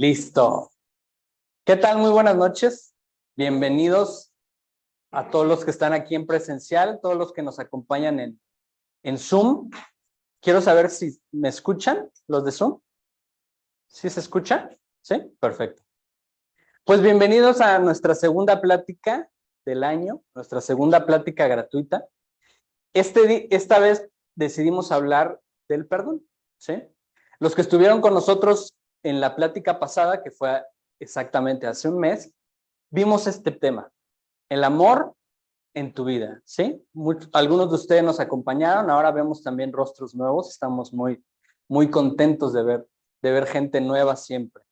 Listo. ¿Qué tal? Muy buenas noches. Bienvenidos a todos los que están aquí en presencial, todos los que nos acompañan en Zoom. Quiero saber si me escuchan, los de Zoom. ¿Sí se escucha? ¿Sí? Perfecto. Pues bienvenidos a nuestra segunda plática del año, nuestra segunda plática gratuita. Esta vez decidimos hablar del perdón, ¿sí? Los que estuvieron con nosotros en la plática pasada, que fue exactamente hace un mes, vimos este tema, el amor en tu vida, ¿sí? Algunos de ustedes nos acompañaron, ahora vemos también rostros nuevos, estamos muy contentos de ver gente nueva siempre.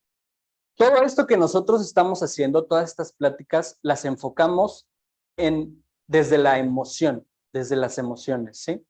Todo esto que nosotros estamos haciendo, todas estas pláticas, las enfocamos desde la emoción, desde las emociones, ¿sí?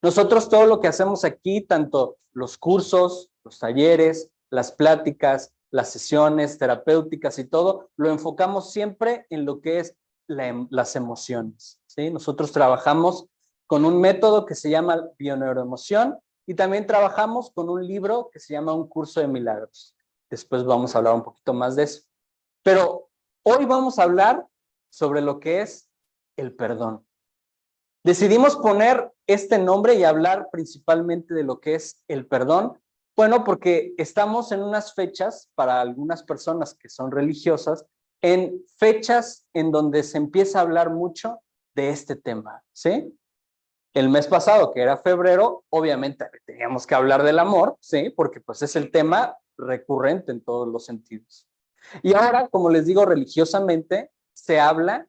Nosotros todo lo que hacemos aquí, tanto los cursos, los talleres, las pláticas, las sesiones terapéuticas y todo, lo enfocamos siempre en lo que es las emociones, ¿sí? Nosotros trabajamos con un método que se llama bioneuroemoción y también trabajamos con un libro que se llama Un Curso de Milagros. Después vamos a hablar un poquito más de eso. Pero hoy vamos a hablar sobre lo que es el perdón. Decidimos poner este nombre y hablar principalmente de lo que es el perdón. Bueno, porque estamos en unas fechas, para algunas personas que son religiosas, en fechas en donde se empieza a hablar mucho de este tema, ¿sí? El mes pasado, que era febrero, obviamente teníamos que hablar del amor, ¿sí? Porque pues es el tema recurrente en todos los sentidos. Y ahora, como les digo, religiosamente se habla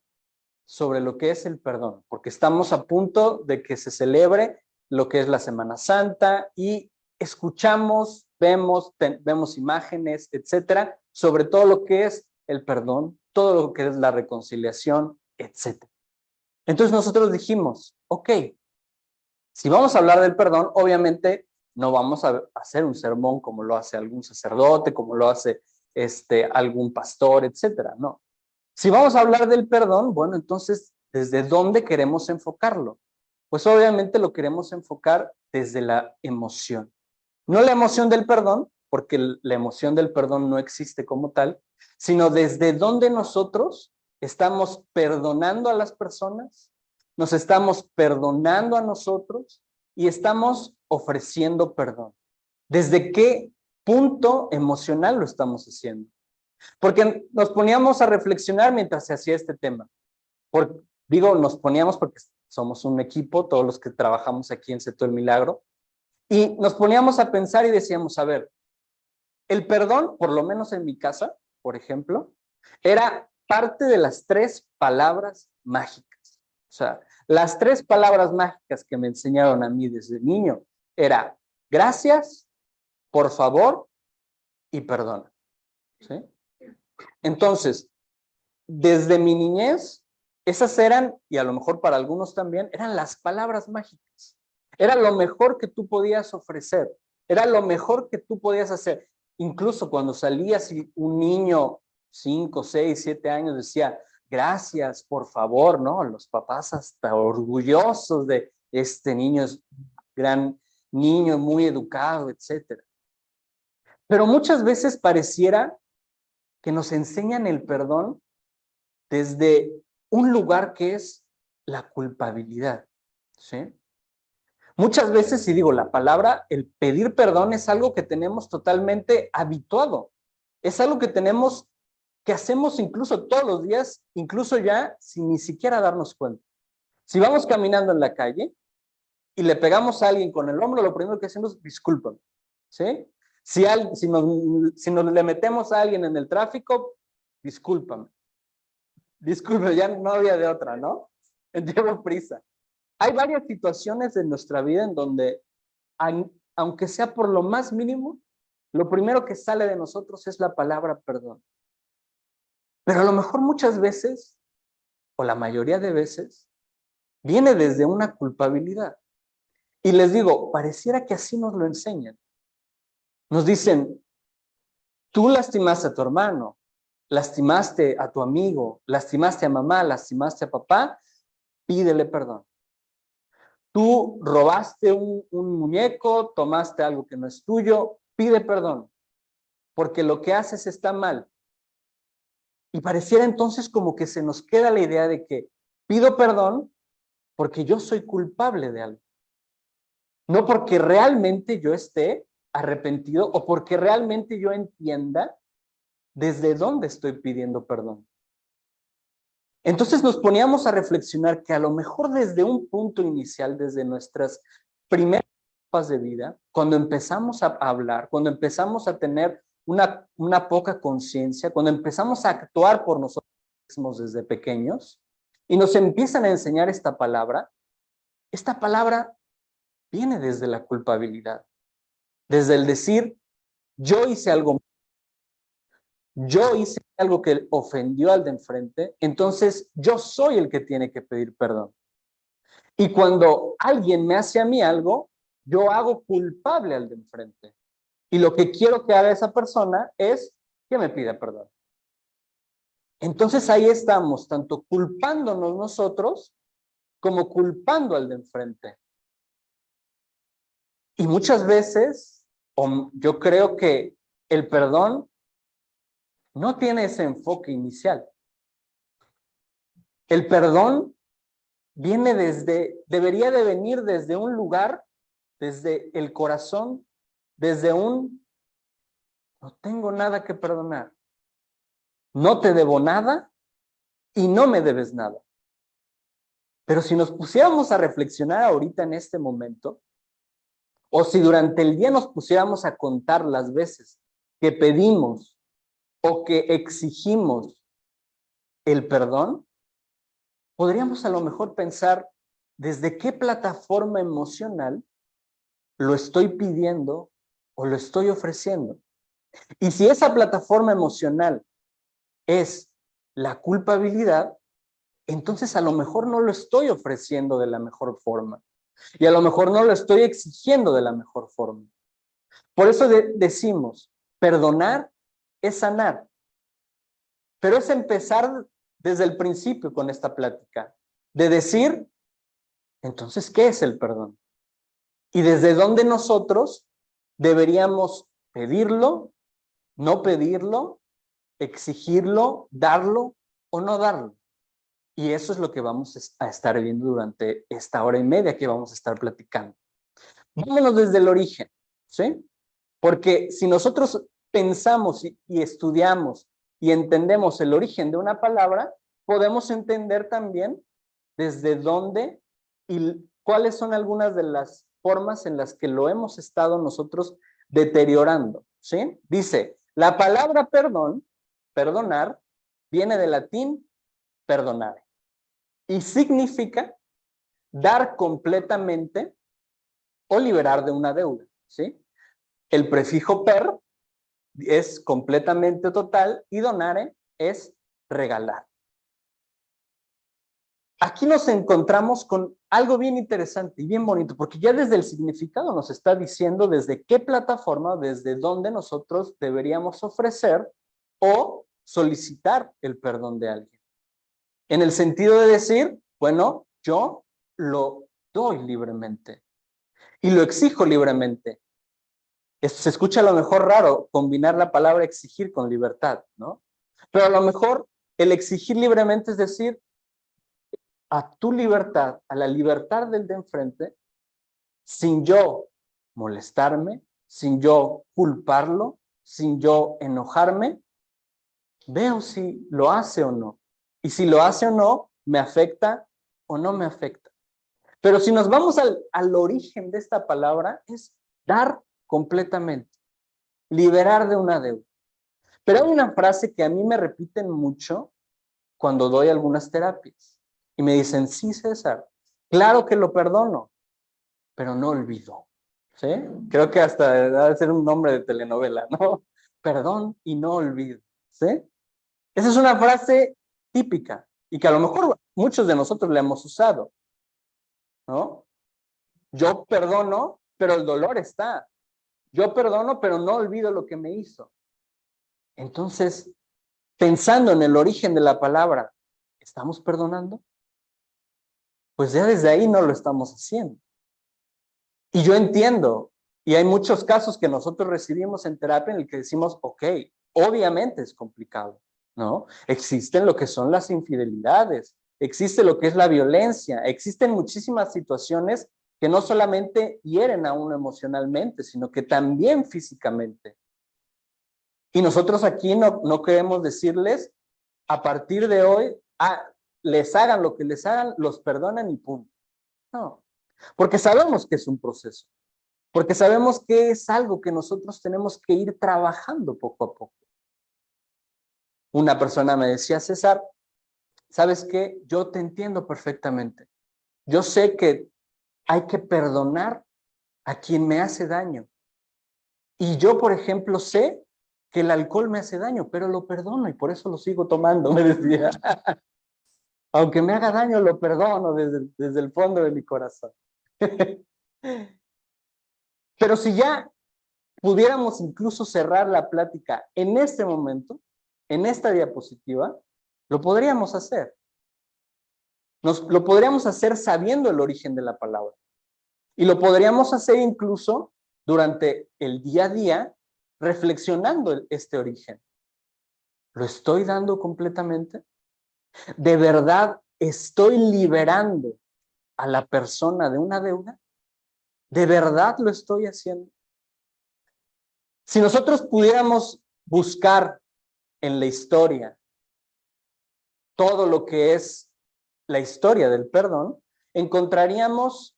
sobre lo que es el perdón, porque estamos a punto de que se celebre lo que es la Semana Santa y escuchamos, vemos imágenes, etcétera, sobre todo lo que es el perdón, todo lo que es la reconciliación, etcétera. Entonces nosotros dijimos, ok, si vamos a hablar del perdón, obviamente no vamos a hacer un sermón como lo hace algún sacerdote, como lo hace algún pastor, etcétera, no. Si vamos a hablar del perdón, bueno, entonces, ¿desde dónde queremos enfocarlo? Pues obviamente lo queremos enfocar desde la emoción. No la emoción del perdón, porque la emoción del perdón no existe como tal, sino desde dónde nosotros estamos perdonando a las personas, nos estamos perdonando a nosotros y estamos ofreciendo perdón. ¿Desde qué punto emocional lo estamos haciendo? Porque nos poníamos a reflexionar mientras se hacía este tema. Nos poníamos porque somos un equipo, todos los que trabajamos aquí en Seto del Milagro, y nos poníamos a pensar y decíamos, a ver, el perdón, por lo menos en mi casa, por ejemplo, era parte de las 3 palabras mágicas. O sea, las 3 palabras mágicas que me enseñaron a mí desde niño era gracias, por favor y perdona. ¿Sí? Entonces, desde mi niñez, esas eran, y a lo mejor para algunos también, eran las palabras mágicas. Era lo mejor que tú podías ofrecer. Era lo mejor que tú podías hacer. Incluso cuando salías y un niño, 5, 6, 7 años, decía, gracias, por favor, ¿no? Los papás hasta orgullosos de este niño, es gran niño, muy educado, etcétera. Pero muchas veces pareciera que nos enseñan el perdón desde un lugar que es la culpabilidad, ¿sí? Muchas veces, y digo la palabra, el pedir perdón es algo que tenemos totalmente habituado. Es algo que tenemos, que hacemos incluso todos los días, incluso ya sin ni siquiera darnos cuenta. Si vamos caminando en la calle y le pegamos a alguien con el hombro, lo primero que hacemos es discúlpame, ¿sí? Si nos le metemos a alguien en el tráfico, discúlpame. Disculpe, ya no había de otra, ¿no? Llevo prisa. Hay varias situaciones en nuestra vida en donde, aunque sea por lo más mínimo, lo primero que sale de nosotros es la palabra perdón. Pero a lo mejor muchas veces, o la mayoría de veces, viene desde una culpabilidad. Y les digo, pareciera que así nos lo enseñan. Nos dicen, tú lastimaste a tu hermano, lastimaste a tu amigo, lastimaste a mamá, lastimaste a papá, pídele perdón. Tú robaste un muñeco, tomaste algo que no es tuyo, pide perdón. porque lo que haces está mal. Y pareciera entonces como que se nos queda la idea de que pido perdón porque yo soy culpable de algo. No porque realmente yo esté arrepentido o porque realmente yo entienda desde dónde estoy pidiendo perdón. Entonces nos poníamos a reflexionar que a lo mejor desde un punto inicial, desde nuestras primeras etapas de vida, cuando empezamos a hablar, cuando empezamos a tener una poca conciencia, cuando empezamos a actuar por nosotros mismos desde pequeños y nos empiezan a enseñar esta palabra viene desde la culpabilidad, desde el decir, yo hice algo que ofendió al de enfrente, entonces yo soy el que tiene que pedir perdón. Y cuando alguien me hace a mí algo, yo hago culpable al de enfrente. Y lo que quiero que haga esa persona es que me pida perdón. Entonces ahí estamos, tanto culpándonos nosotros como culpando al de enfrente. Y muchas veces, yo creo que el perdón no tiene ese enfoque inicial. El perdón debería de venir desde un lugar, desde el corazón, no tengo nada que perdonar, no te debo nada y no me debes nada. Pero si nos pusiéramos a reflexionar ahorita en este momento, o si durante el día nos pusiéramos a contar las veces que pedimos o que exigimos el perdón, podríamos a lo mejor pensar desde qué plataforma emocional lo estoy pidiendo o lo estoy ofreciendo. Y si esa plataforma emocional es la culpabilidad, entonces a lo mejor no lo estoy ofreciendo de la mejor forma. Y a lo mejor no lo estoy exigiendo de la mejor forma. Por eso decimos, perdonar es sanar. Pero es empezar desde el principio con esta plática, de decir, entonces, ¿qué es el perdón? Y desde dónde nosotros deberíamos pedirlo, no pedirlo, exigirlo, darlo o no darlo. Y eso es lo que vamos a estar viendo durante esta hora y media que vamos a estar platicando. Vámonos desde el origen, ¿sí? Porque si nosotros pensamos y estudiamos y entendemos el origen de una palabra, podemos entender también desde dónde y cuáles son algunas de las formas en las que lo hemos estado nosotros deteriorando, ¿sí? Dice, la palabra perdón, perdonar, viene del latín perdonare y significa dar completamente o liberar de una deuda, ¿sí? El prefijo per es completamente total y donare es regalar. Aquí nos encontramos con algo bien interesante y bien bonito, porque ya desde el significado nos está diciendo desde qué plataforma, desde dónde nosotros deberíamos ofrecer o solicitar el perdón de alguien. En el sentido de decir, bueno, yo lo doy libremente y lo exijo libremente. Se escucha a lo mejor raro combinar la palabra exigir con libertad, ¿no? Pero a lo mejor el exigir libremente es decir, a tu libertad, a la libertad del de enfrente, sin yo molestarme, sin yo culparlo, sin yo enojarme, veo si lo hace o no. Y si lo hace o no, me afecta o no me afecta. Pero si nos vamos al origen de esta palabra, es dar completamente, liberar de una deuda. Pero hay una frase que a mí me repiten mucho cuando doy algunas terapias. Y me dicen, sí, César, claro que lo perdono, pero no olvido. ¿Sí? Creo que hasta debe ser un nombre de telenovela, ¿no? Perdón y no olvido. ¿Sí? Esa es una frase típica y que a lo mejor muchos de nosotros la hemos usado, ¿no? Yo perdono, pero el dolor está. Yo perdono, pero no olvido lo que me hizo. Entonces, pensando en el origen de la palabra, ¿estamos perdonando? Pues ya desde ahí no lo estamos haciendo. Y yo entiendo Y hay muchos casos que nosotros recibimos en terapia en el que decimos, ok, obviamente es complicado, ¿no? Existen lo que son las infidelidades, existe lo que es la violencia, existen muchísimas situaciones que no solamente hieren a uno emocionalmente, sino que también físicamente. Y nosotros aquí no queremos decirles, a partir de hoy, les hagan lo que les hagan, los perdonan y punto. No, porque sabemos que es un proceso, porque sabemos que es algo que nosotros tenemos que ir trabajando poco a poco. Una persona me decía, César, ¿sabes qué? Yo te entiendo perfectamente. Yo sé que hay que perdonar a quien me hace daño. Y yo, por ejemplo, sé que el alcohol me hace daño, pero lo perdono y por eso lo sigo tomando, me decía. Aunque me haga daño, lo perdono desde el fondo de mi corazón. Pero si ya pudiéramos incluso cerrar la plática en este momento, en esta diapositiva, lo podríamos hacer. Lo podríamos hacer sabiendo el origen de la palabra. Y lo podríamos hacer incluso durante el día a día, reflexionando este origen. ¿Lo estoy dando completamente? ¿De verdad estoy liberando a la persona de una deuda? ¿De verdad lo estoy haciendo? Si nosotros pudiéramos buscar en la historia todo lo que es la historia del perdón, encontraríamos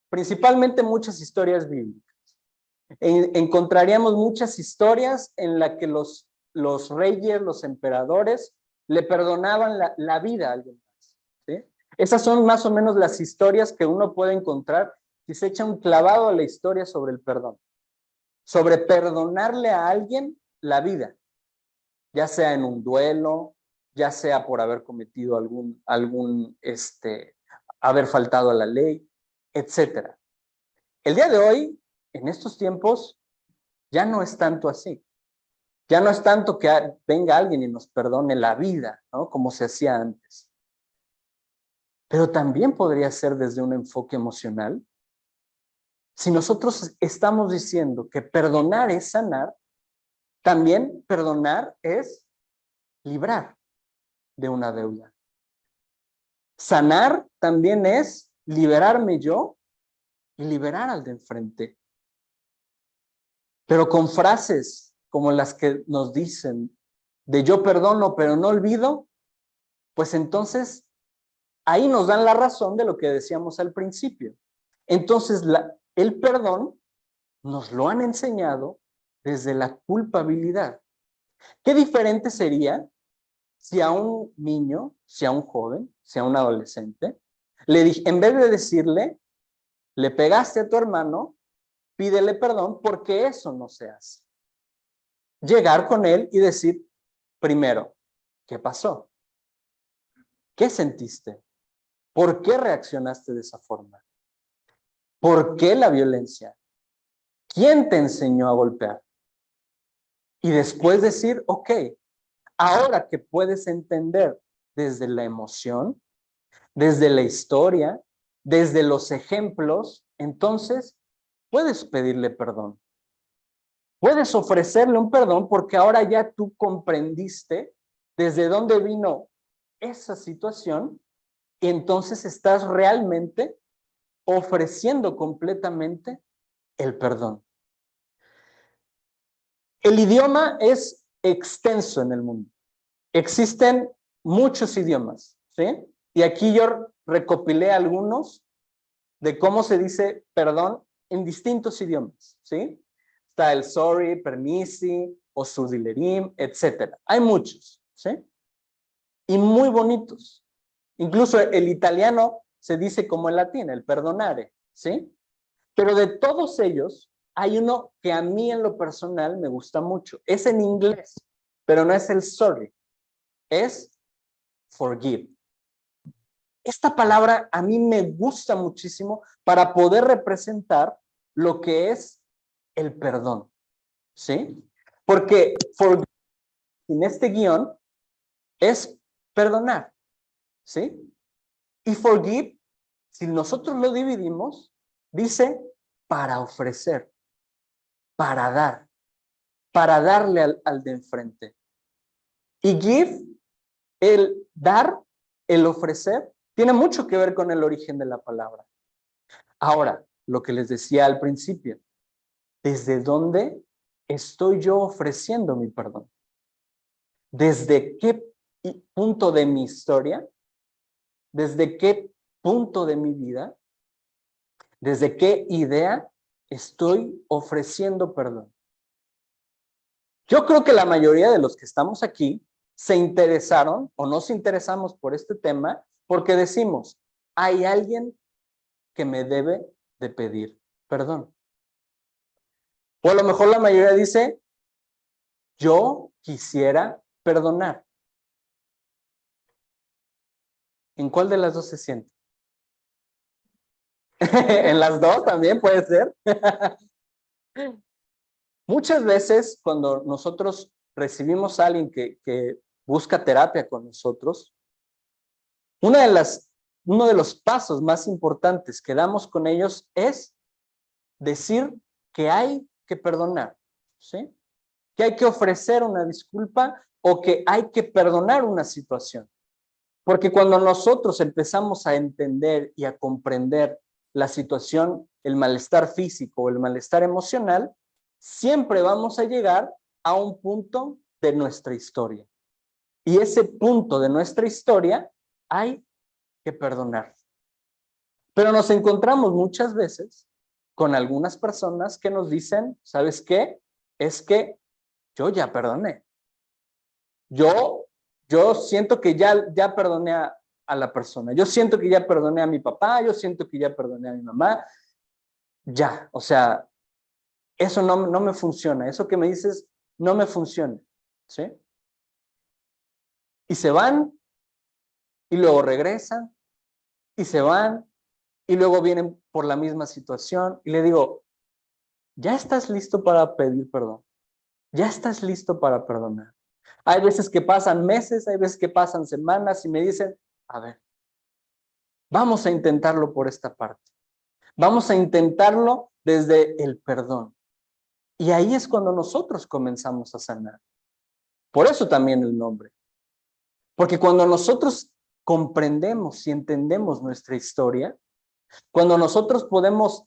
principalmente muchas historias bíblicas. Encontraríamos muchas historias en las que los reyes, los emperadores, le perdonaban la vida a alguien más. ¿Sí? Esas son más o menos las historias que uno puede encontrar si se echa un clavado a la historia sobre el perdón. Sobre perdonarle a alguien la vida, ya sea en un duelo, ya sea por haber cometido haber faltado a la ley, etcétera. El día de hoy, en estos tiempos, ya no es tanto así. Ya no es tanto que venga alguien y nos perdone la vida, ¿no? Como se hacía antes. Pero también podría ser desde un enfoque emocional. Si nosotros estamos diciendo que perdonar es sanar, también perdonar es librar de una deuda. Sanar también es liberarme yo y liberar al de enfrente. Pero con frases como las que nos dicen de yo perdono pero no olvido, pues entonces ahí nos dan la razón de lo que decíamos al principio. Entonces el perdón nos lo han enseñado desde la culpabilidad. ¿Qué diferente sería si a un niño, si a un joven, si a un adolescente, en vez de decirle, le pegaste a tu hermano, pídele perdón porque eso no se hace? Llegar con él y decir, primero, ¿qué pasó? ¿Qué sentiste? ¿Por qué reaccionaste de esa forma? ¿Por qué la violencia? ¿Quién te enseñó a golpear? Y después decir, ok, ahora que puedes entender desde la emoción, desde la historia, desde los ejemplos, entonces puedes pedirle perdón. Puedes ofrecerle un perdón porque ahora ya tú comprendiste desde dónde vino esa situación y entonces estás realmente ofreciendo completamente el perdón. El idioma es extenso en el mundo. Existen muchos idiomas, ¿sí? Y aquí yo recopilé algunos de cómo se dice perdón en distintos idiomas, ¿sí? Está el sorry, permisi, osudilerim, etcétera. Hay muchos, ¿sí? Y muy bonitos. Incluso el italiano se dice como el latín, el perdonare, ¿sí? Pero de todos ellos, hay uno que a mí en lo personal me gusta mucho. Es en inglés, pero no es el sorry, es forgive. Esta palabra a mí me gusta muchísimo para poder representar lo que es el perdón, ¿sí? Porque forgive en este guión es perdonar, ¿sí? Y forgive, si nosotros lo dividimos, dice para ofrecer. para dar, para darle al de enfrente. Y give, el dar, el ofrecer, tiene mucho que ver con el origen de la palabra. Ahora, lo que les decía al principio, ¿desde dónde estoy yo ofreciendo mi perdón? ¿Desde qué punto de mi historia? ¿Desde qué punto de mi vida? ¿Desde qué idea estoy ofreciendo perdón? Yo creo que la mayoría de los que estamos aquí se interesaron o nos interesamos por este tema porque decimos, hay alguien que me debe de pedir perdón. O a lo mejor la mayoría dice, yo quisiera perdonar. ¿En cuál de las dos se siente? En las dos también puede ser. Muchas veces cuando nosotros recibimos a alguien que busca terapia con nosotros, uno de los pasos más importantes que damos con ellos es decir que hay que perdonar, ¿sí? Que hay que ofrecer una disculpa o que hay que perdonar una situación. Porque cuando nosotros empezamos a entender y a comprender la situación, el malestar físico o el malestar emocional, siempre vamos a llegar a un punto de nuestra historia. Y ese punto de nuestra historia hay que perdonar. Pero nos encontramos muchas veces con algunas personas que nos dicen, ¿sabes qué? Es que yo ya perdoné. Yo siento que ya perdoné a la persona. Yo siento que ya perdoné a mi papá, yo siento que ya perdoné a mi mamá. Ya, o sea, eso no me funciona. Eso que me dices no me funciona. ¿Sí? Y se van y luego regresan y se van y luego vienen por la misma situación y le digo, ¿ya estás listo para pedir perdón? ¿Ya estás listo para perdonar? Hay veces que pasan meses, hay veces que pasan semanas y me dicen, a ver, vamos a intentarlo por esta parte. Vamos a intentarlo desde el perdón. Y ahí es cuando nosotros comenzamos a sanar. Por eso también el nombre. Porque cuando nosotros comprendemos y entendemos nuestra historia, cuando nosotros podemos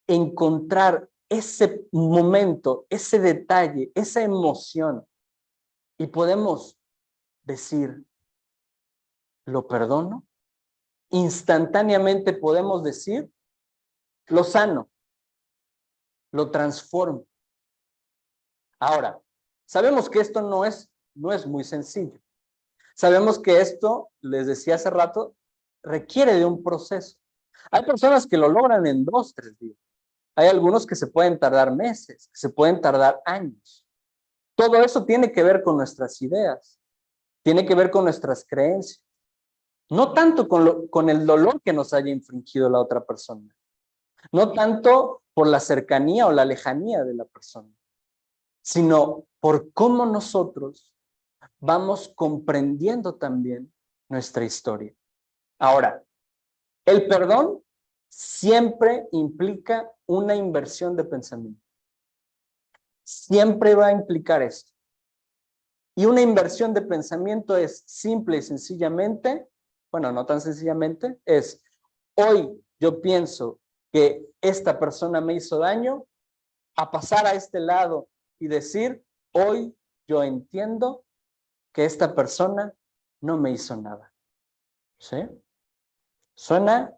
encontrar ese momento, ese detalle, esa emoción, y podemos decir, lo perdono, instantáneamente podemos decir, lo sano, lo transformo. Ahora, sabemos que esto no es muy sencillo. Sabemos que esto, les decía hace rato, requiere de un proceso. Hay personas que lo logran en 2, 3 días. Hay algunos que se pueden tardar meses, que se pueden tardar años. Todo eso tiene que ver con nuestras ideas, tiene que ver con nuestras creencias. No tanto con el dolor que nos haya infringido la otra persona. No tanto por la cercanía o la lejanía de la persona, sino por cómo nosotros vamos comprendiendo también nuestra historia. Ahora, el perdón siempre implica una inversión de pensamiento. Siempre va a implicar esto. Y una inversión de pensamiento es simple y sencillamente, bueno, no tan sencillamente, es hoy yo pienso que esta persona me hizo daño, a pasar a este lado y decir, hoy yo entiendo que esta persona no me hizo nada. ¿Sí? Suena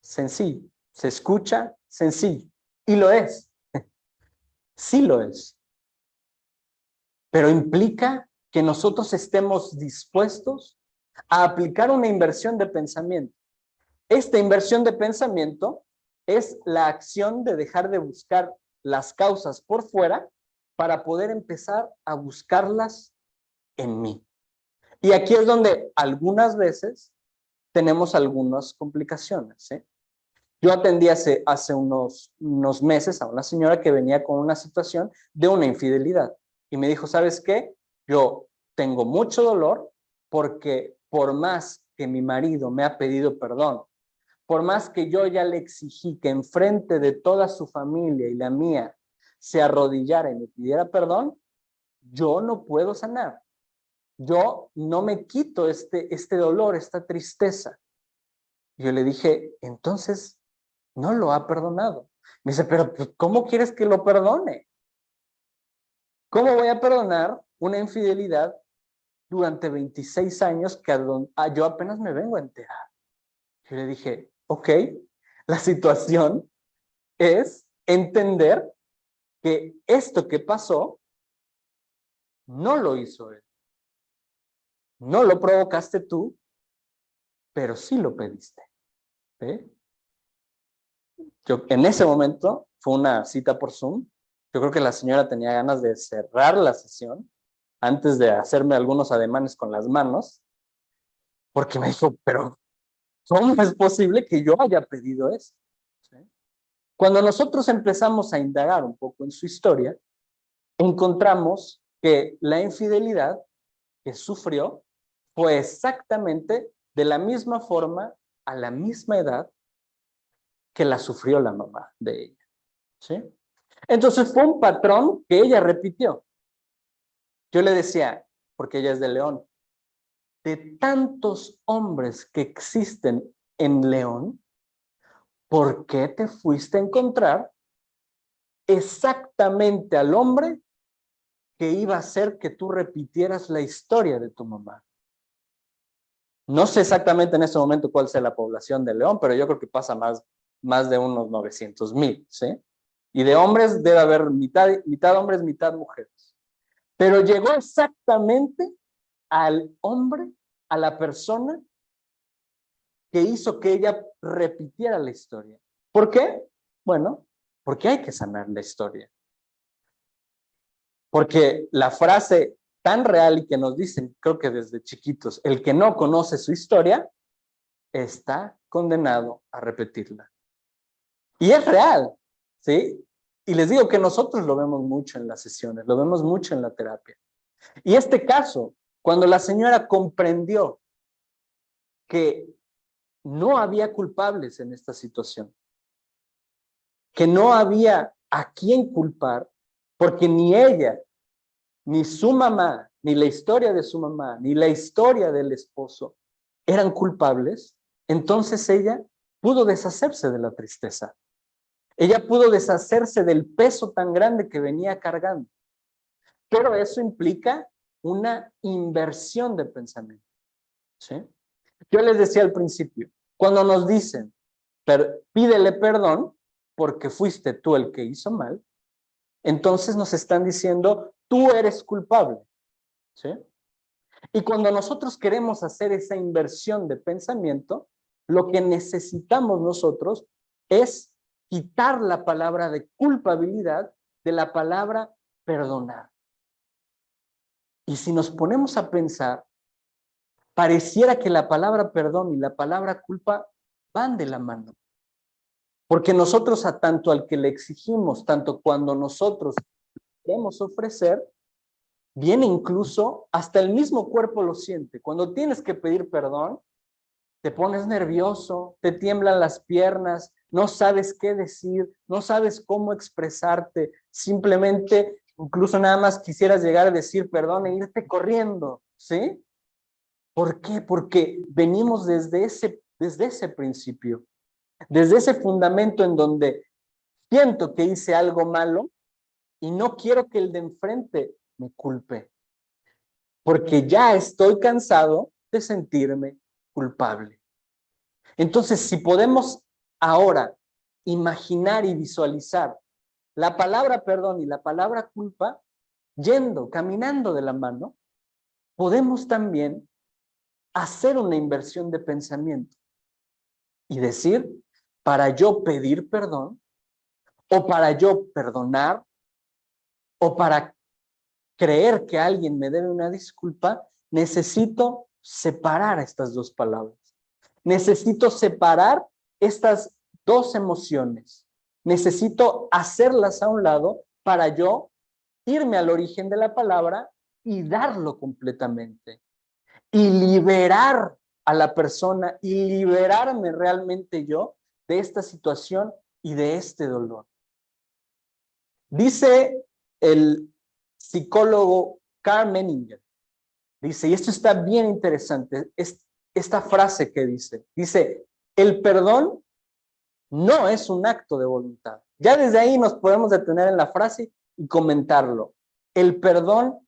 sencillo, se escucha sencillo y lo es. Sí lo es. Pero implica que nosotros estemos dispuestos a aplicar una inversión de pensamiento. Esta inversión de pensamiento es la acción de dejar de buscar las causas por fuera para poder empezar a buscarlas en mí. Y aquí es donde algunas veces tenemos algunas complicaciones. ¿Sí? Yo atendí hace unos meses a una señora que venía con una situación de una infidelidad y me dijo, ¿sabes qué? Yo tengo mucho dolor porque por más que mi marido me ha pedido perdón, por más que yo ya le exigí que enfrente de toda su familia y la mía se arrodillara y me pidiera perdón, yo no puedo sanar. Yo no me quito este dolor, esta tristeza. Yo le dije, entonces, no lo ha perdonado. Me dice, pero pues, ¿cómo quieres que lo perdone? ¿Cómo voy a perdonar una infidelidad durante 26 años que yo apenas me vengo a enterar? Yo le dije, ok, la situación es entender que esto que pasó no lo hizo él. No lo provocaste tú, pero sí lo pediste. ¿Sí? Yo, en ese momento, fue una cita por Zoom. Yo creo que la señora tenía ganas de cerrar la sesión antes de hacerme algunos ademanes con las manos, porque me dijo, pero ¿cómo es posible que yo haya pedido eso? ¿Sí? Cuando nosotros empezamos a indagar un poco en su historia, encontramos que la infidelidad que sufrió fue exactamente de la misma forma, a la misma edad que la sufrió la mamá de ella. ¿Sí? Entonces fue un patrón que ella repitió. Yo le decía, porque ella es de León, de tantos hombres que existen en León, ¿por qué te fuiste a encontrar exactamente al hombre que iba a hacer que tú repitieras la historia de tu mamá? No sé exactamente en este momento cuál sea la población de León, pero yo creo que pasa más de unos 900,000, ¿sí? Y de hombres debe haber mitad hombres, mitad mujeres. Pero llegó exactamente al hombre, a la persona que hizo que ella repitiera la historia. ¿Por qué? Bueno, porque hay que sanar la historia. Porque la frase tan real y que nos dicen, creo que desde chiquitos, el que no conoce su historia está condenado a repetirla. Y es real, ¿sí? Y les digo que nosotros lo vemos mucho en las sesiones, lo vemos mucho en la terapia. Y este caso, cuando la señora comprendió que no había culpables en esta situación, que no había a quién culpar, porque ni ella, ni su mamá, ni la historia de su mamá, ni la historia del esposo eran culpables, entonces ella pudo deshacerse de la tristeza. Ella pudo deshacerse del peso tan grande que venía cargando. Pero eso implica una inversión de pensamiento. ¿Sí? Yo les decía al principio, cuando nos dicen, pídele perdón porque fuiste tú el que hizo mal, entonces nos están diciendo, tú eres culpable. ¿Sí? Y cuando nosotros queremos hacer esa inversión de pensamiento, lo que necesitamos nosotros es quitar la palabra de culpabilidad de la palabra perdonar. Y si nos ponemos a pensar, pareciera que la palabra perdón y la palabra culpa van de la mano. Porque nosotros a tanto al que le exigimos, tanto cuando nosotros queremos ofrecer, viene incluso hasta el mismo cuerpo lo siente. Cuando tienes que pedir perdón, te pones nervioso, te tiemblan las piernas, no sabes qué decir, no sabes cómo expresarte, simplemente incluso nada más quisieras llegar a decir perdón e irte corriendo, ¿sí? ¿Por qué? Porque venimos desde ese principio, desde ese fundamento en donde siento que hice algo malo y no quiero que el de enfrente me culpe, porque ya estoy cansado de sentirme culpable. Entonces, si podemos ahora imaginar y visualizar la palabra perdón y la palabra culpa caminando de la mano, podemos también hacer una inversión de pensamiento y decir, para yo pedir perdón, o para yo perdonar, o para creer que alguien me debe una disculpa, necesito separar estas dos palabras. Necesito separar estas dos emociones. Necesito hacerlas a un lado para yo irme al origen de la palabra y darlo completamente. Y liberar a la persona y liberarme realmente yo de esta situación y de este dolor. Dice el psicólogo Carl Menninger, dice, y esto está bien interesante, esta frase que dice, el perdón no es un acto de voluntad. Ya desde ahí nos podemos detener en la frase y comentarlo. El perdón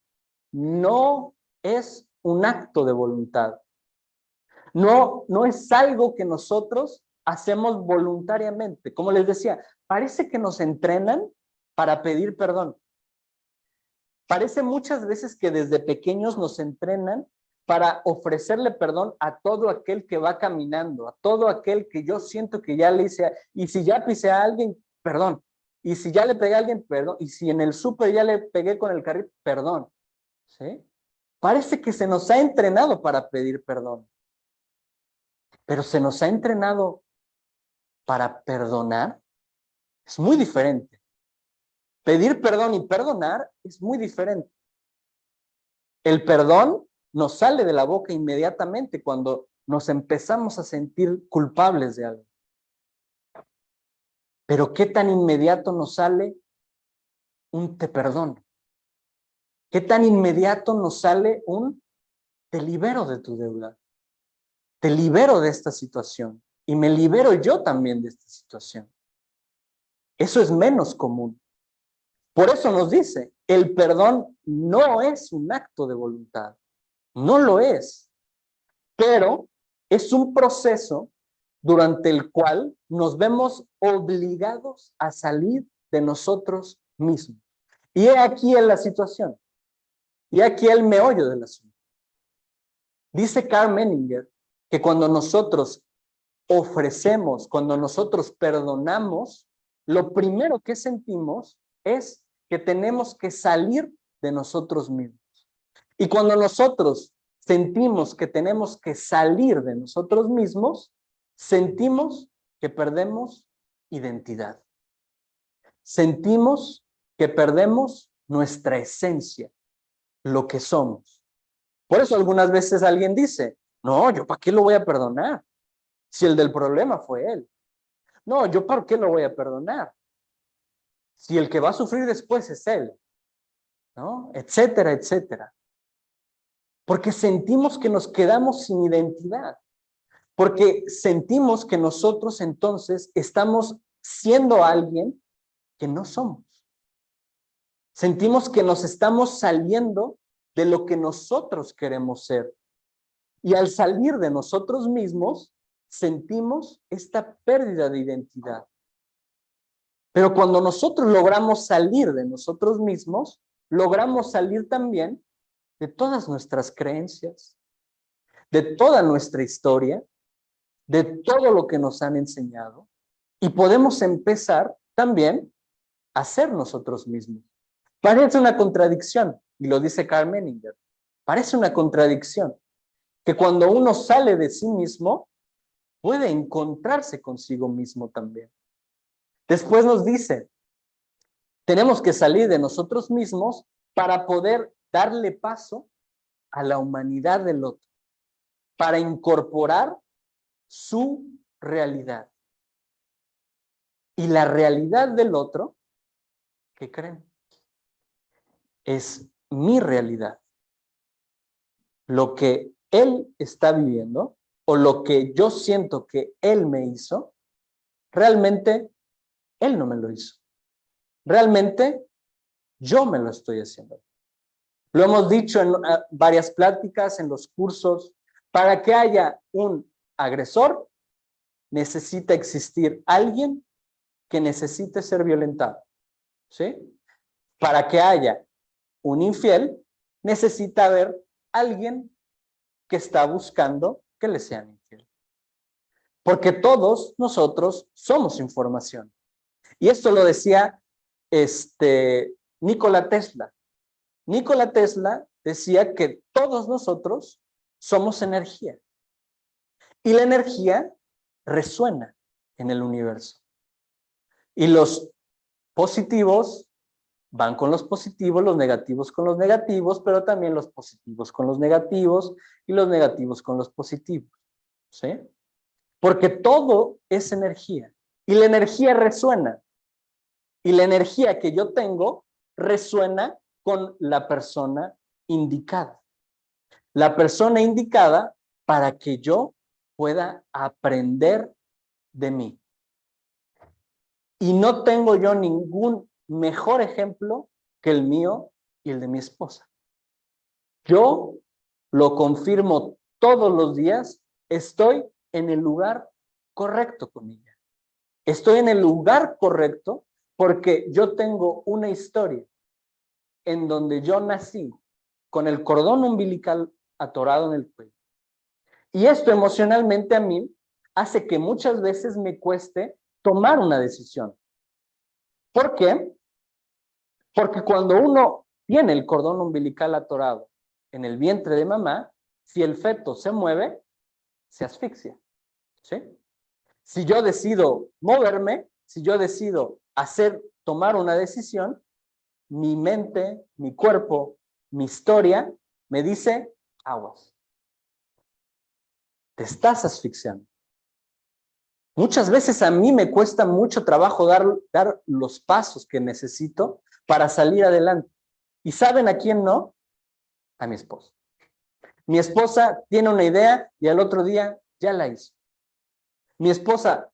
no es un acto de voluntad. No es algo que nosotros hacemos voluntariamente. Como les decía, parece que nos entrenan para pedir perdón. Parece muchas veces que desde pequeños nos entrenan para ofrecerle perdón a todo aquel que va caminando, a todo aquel que yo siento que ya le hice, y si ya pisé a alguien, perdón, y si ya le pegué a alguien, perdón, y si en el súper ya le pegué con el carrito, perdón, ¿sí? Parece que se nos ha entrenado para pedir perdón, pero se nos ha entrenado para perdonar, es muy diferente. Pedir perdón y perdonar es muy diferente. El perdón nos sale de la boca inmediatamente cuando nos empezamos a sentir culpables de algo. Pero ¿qué tan inmediato nos sale un te perdono? ¿Qué tan inmediato nos sale un te libero de tu deuda? Te libero de esta situación y me libero yo también de esta situación. Eso es menos común. Por eso nos dice, el perdón no es un acto de voluntad. No lo es. Pero es un proceso durante el cual nos vemos obligados a salir de nosotros mismos. Y he aquí en la situación. Y aquí el meollo del asunto. Dice Carl Menninger que cuando nosotros ofrecemos, cuando nosotros perdonamos, lo primero que sentimos es que tenemos que salir de nosotros mismos. Y cuando nosotros sentimos que tenemos que salir de nosotros mismos, sentimos que perdemos identidad. Sentimos que perdemos nuestra esencia, lo que somos. Por eso algunas veces alguien dice, no, yo ¿para qué lo voy a perdonar? Si el del problema fue él. No, yo ¿para qué lo voy a perdonar? Si el que va a sufrir después es él, ¿no? Etcétera, etcétera. Porque sentimos que nos quedamos sin identidad. Porque sentimos que nosotros entonces estamos siendo alguien que no somos. Sentimos que nos estamos saliendo de lo que nosotros queremos ser. Y al salir de nosotros mismos, sentimos esta pérdida de identidad. Pero cuando nosotros logramos salir de nosotros mismos, logramos salir también de todas nuestras creencias, de toda nuestra historia, de todo lo que nos han enseñado, y podemos empezar también a ser nosotros mismos. Parece una contradicción, y lo dice Carl Menninger, parece una contradicción, que cuando uno sale de sí mismo, puede encontrarse consigo mismo también. Después nos dice, tenemos que salir de nosotros mismos para poder darle paso a la humanidad del otro, para incorporar su realidad. Y la realidad del otro, ¿qué creen? Es mi realidad. Lo que él está viviendo o lo que yo siento que él me hizo, realmente él no me lo hizo. Realmente yo me lo estoy haciendo. Lo hemos dicho en varias pláticas, en los cursos, para que haya un agresor, necesita existir alguien que necesite ser violentado, ¿sí? Para que haya un infiel, necesita haber alguien que está buscando que le sean infiel. Porque todos nosotros somos información. Y esto lo decía Nikola Tesla. Nikola Tesla decía que todos nosotros somos energía. Y la energía resuena en el universo. Y los positivos van con los positivos, los negativos con los negativos, pero también los positivos con los negativos y los negativos con los positivos. ¿Sí? Porque todo es energía. Y la energía resuena. Y la energía que yo tengo resuena con la persona indicada. La persona indicada para que yo pueda aprender de mí. Y no tengo yo ningún mejor ejemplo que el mío y el de mi esposa. Yo lo confirmo todos los días, estoy en el lugar correcto con ella. Estoy en el lugar correcto porque yo tengo una historia en donde yo nací con el cordón umbilical atorado en el cuello. Y esto emocionalmente a mí hace que muchas veces me cueste tomar una decisión. ¿Por qué? Porque cuando uno tiene el cordón umbilical atorado en el vientre de mamá, si el feto se mueve, se asfixia. ¿Sí? Si yo decido moverme, si yo decido tomar una decisión, mi mente, mi cuerpo, mi historia me dice, aguas, te estás asfixiando. Muchas veces a mí me cuesta mucho trabajo dar los pasos que necesito para salir adelante. ¿Y saben a quién no? A mi esposa. Mi esposa tiene una idea y al otro día ya la hizo. Mi esposa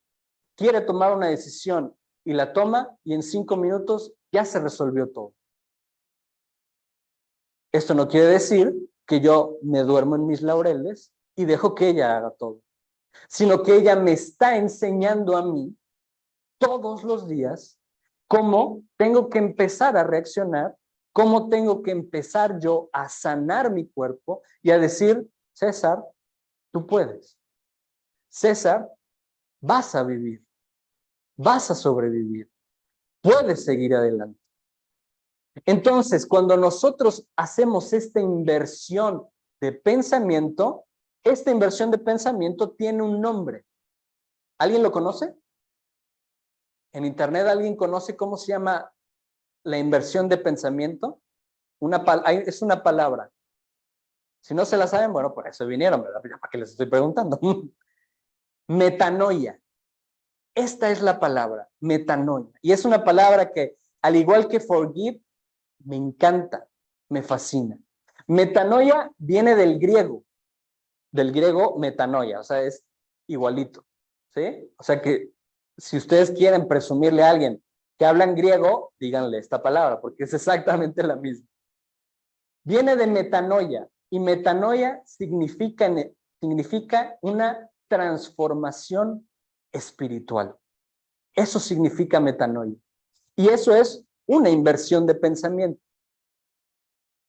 quiere tomar una decisión y la toma y en 5 minutos ya se resolvió todo. Esto no quiere decir que yo me duermo en mis laureles y dejo que ella haga todo, sino que ella me está enseñando a mí todos los días cómo tengo que empezar a reaccionar, cómo tengo que empezar yo a sanar mi cuerpo y a decir, César, tú puedes. César, vas a vivir, vas a sobrevivir, puedes seguir adelante. Entonces, cuando nosotros hacemos esta inversión de pensamiento, esta inversión de pensamiento tiene un nombre. ¿Alguien lo conoce? ¿En internet alguien conoce cómo se llama la inversión de pensamiento? Es una palabra. Si no se la saben, bueno, por eso vinieron, ¿verdad? ¿Para qué les estoy preguntando? Metanoia. Esta es la palabra, metanoia. Y es una palabra que, al igual que forgive, me encanta, me fascina. Metanoia viene del griego metanoia, o sea, es igualito, ¿sí? O sea que si ustedes quieren presumirle a alguien que hablan griego, díganle esta palabra, porque es exactamente la misma. Viene de metanoia, y metanoia significa una transformación espiritual. Eso significa metanoia. Y eso es una inversión de pensamiento.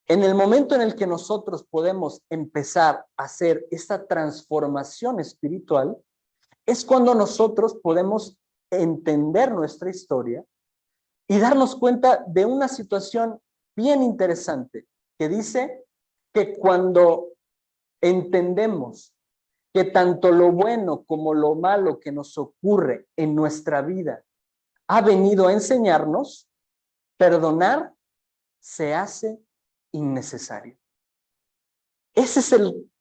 En el momento en el que nosotros podemos empezar a hacer esta transformación espiritual, es cuando nosotros podemos entender nuestra historia y darnos cuenta de una situación bien interesante que dice que cuando entendemos que tanto lo bueno como lo malo que nos ocurre en nuestra vida ha venido a enseñarnos, perdonar se hace innecesario. Ese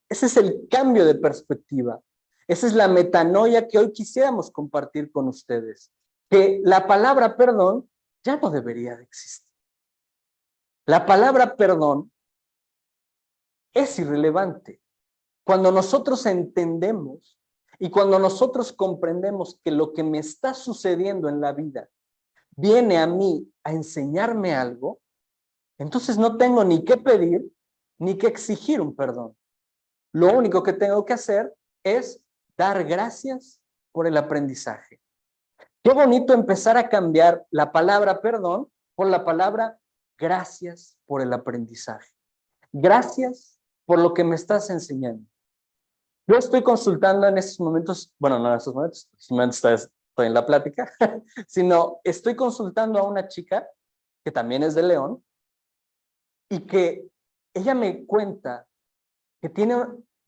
es el cambio de perspectiva. Esa es la metanoia que hoy quisiéramos compartir con ustedes. Que la palabra perdón ya no debería de existir. La palabra perdón es irrelevante. Cuando nosotros entendemos y cuando nosotros comprendemos que lo que me está sucediendo en la vida viene a mí a enseñarme algo, entonces no tengo ni que pedir ni que exigir un perdón. Lo único que tengo que hacer es dar gracias por el aprendizaje. Qué bonito empezar a cambiar la palabra perdón por la palabra gracias por el aprendizaje. Gracias por lo que me estás enseñando. Yo estoy consultando en estos momentos, bueno, no en estos momentos estoy en la plática, sino estoy consultando a una chica que también es de León y que ella me cuenta que tiene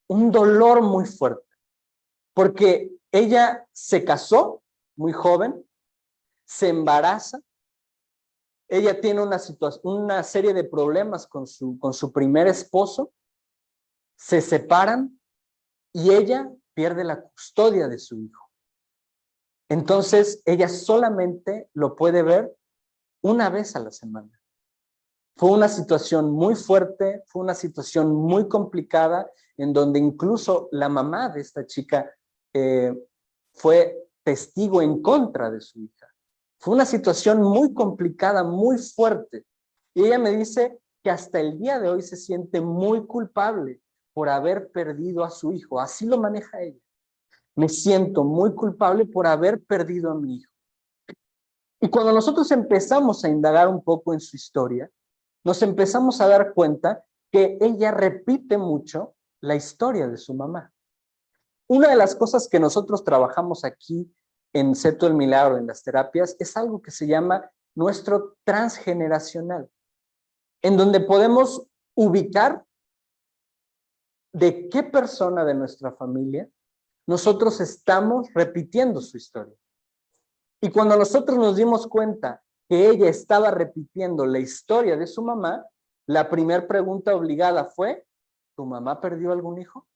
un dolor muy fuerte porque ella se casó muy joven, se embaraza, ella tiene una serie de problemas con su primer esposo, se separan y ella pierde la custodia de su hijo. Entonces, ella solamente lo puede ver una vez a la semana. Fue una situación muy fuerte, fue una situación muy complicada, en donde incluso la mamá de esta chica fue testigo en contra de su hija. Fue una situación muy complicada, muy fuerte. Y ella me dice que hasta el día de hoy se siente muy culpable por haber perdido a su hijo. Así lo maneja ella. Me siento muy culpable por haber perdido a mi hijo. Y cuando nosotros empezamos a indagar un poco en su historia, nos empezamos a dar cuenta que ella repite mucho la historia de su mamá. Una de las cosas que nosotros trabajamos aquí en Seto del Milagro, en las terapias, es algo que se llama nuestro transgeneracional, en donde podemos ubicar de qué persona de nuestra familia nosotros estamos repitiendo su historia. Y cuando nosotros nos dimos cuenta que ella estaba repitiendo la historia de su mamá, la primera pregunta obligada fue, ¿tu mamá perdió algún hijo?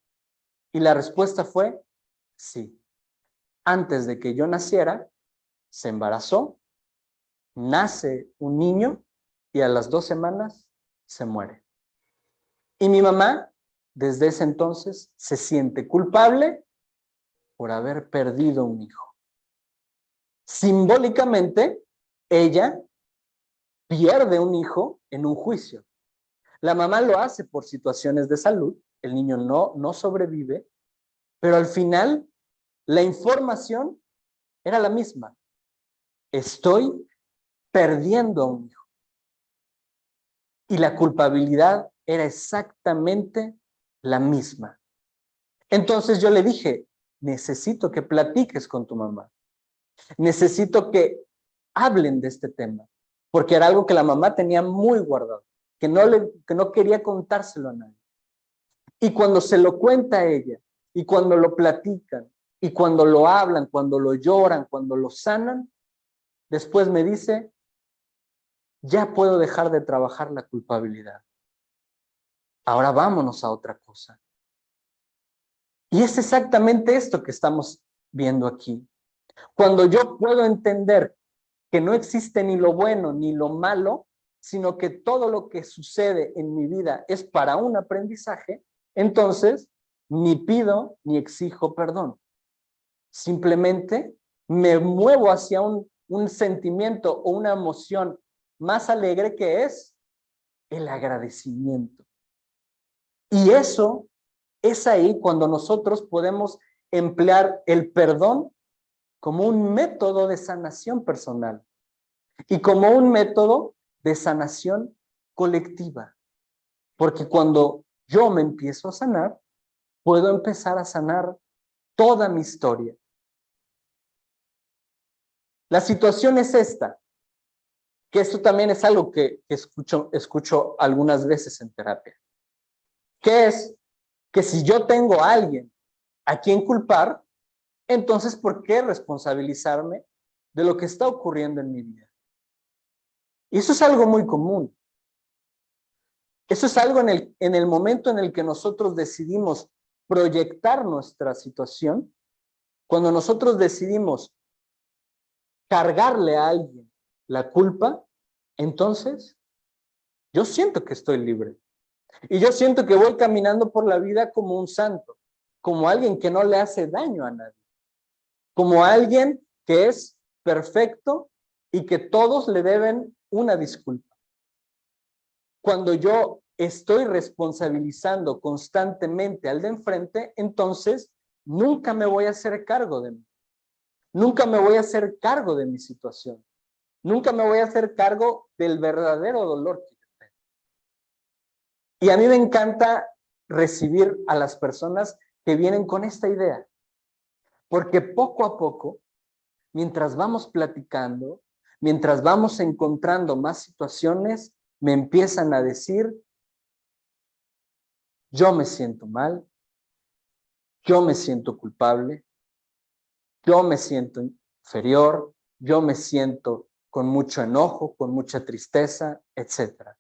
Y la respuesta fue, sí. Antes de que yo naciera, se embarazó, nace un niño y a las 2 semanas se muere. Y mi mamá, desde ese entonces, se siente culpable por haber perdido un hijo. Simbólicamente, ella pierde un hijo en un juicio. La mamá lo hace por situaciones de salud, el niño no sobrevive, pero al final la información era la misma. Estoy perdiendo a un hijo. Y la culpabilidad era exactamente la misma. Entonces yo le dije, necesito que platiques con tu mamá. Necesito que hablen de este tema, porque era algo que la mamá tenía muy guardado, que no quería contárselo a nadie. Y cuando se lo cuenta a ella, y cuando lo platican, y cuando lo hablan, cuando lo lloran, cuando lo sanan, después me dice, ya puedo dejar de trabajar la culpabilidad. Ahora vámonos a otra cosa. Y es exactamente esto que estamos viendo aquí. Cuando yo puedo entender que no existe ni lo bueno ni lo malo, sino que todo lo que sucede en mi vida es para un aprendizaje, entonces ni pido ni exijo perdón. Simplemente me muevo hacia un sentimiento o una emoción más alegre, que es el agradecimiento. Y eso es ahí cuando nosotros podemos emplear el perdón como un método de sanación personal y como un método de sanación colectiva. Porque cuando yo me empiezo a sanar, puedo empezar a sanar toda mi historia. La situación es esta, que esto también es algo que escucho algunas veces en terapia, que es que si yo tengo a alguien a quien culpar, entonces ¿por qué responsabilizarme de lo que está ocurriendo en mi vida? Y eso es algo muy común. Eso es algo en el momento en el que nosotros decidimos proyectar nuestra situación, cuando nosotros decidimos cargarle a alguien la culpa, entonces yo siento que estoy libre. Y yo siento que voy caminando por la vida como un santo, como alguien que no le hace daño a nadie, como alguien que es perfecto y que todos le deben una disculpa. Cuando yo estoy responsabilizando constantemente al de enfrente, entonces nunca me voy a hacer cargo de mí. Nunca me voy a hacer cargo de mi situación. Nunca me voy a hacer cargo del verdadero dolor que yo tengo. Y a mí me encanta recibir a las personas que vienen con esta idea. Porque poco a poco, mientras vamos platicando, mientras vamos encontrando más situaciones, me empiezan a decir, yo me siento mal, yo me siento culpable, yo me siento inferior, yo me siento con mucho enojo, con mucha tristeza, etc.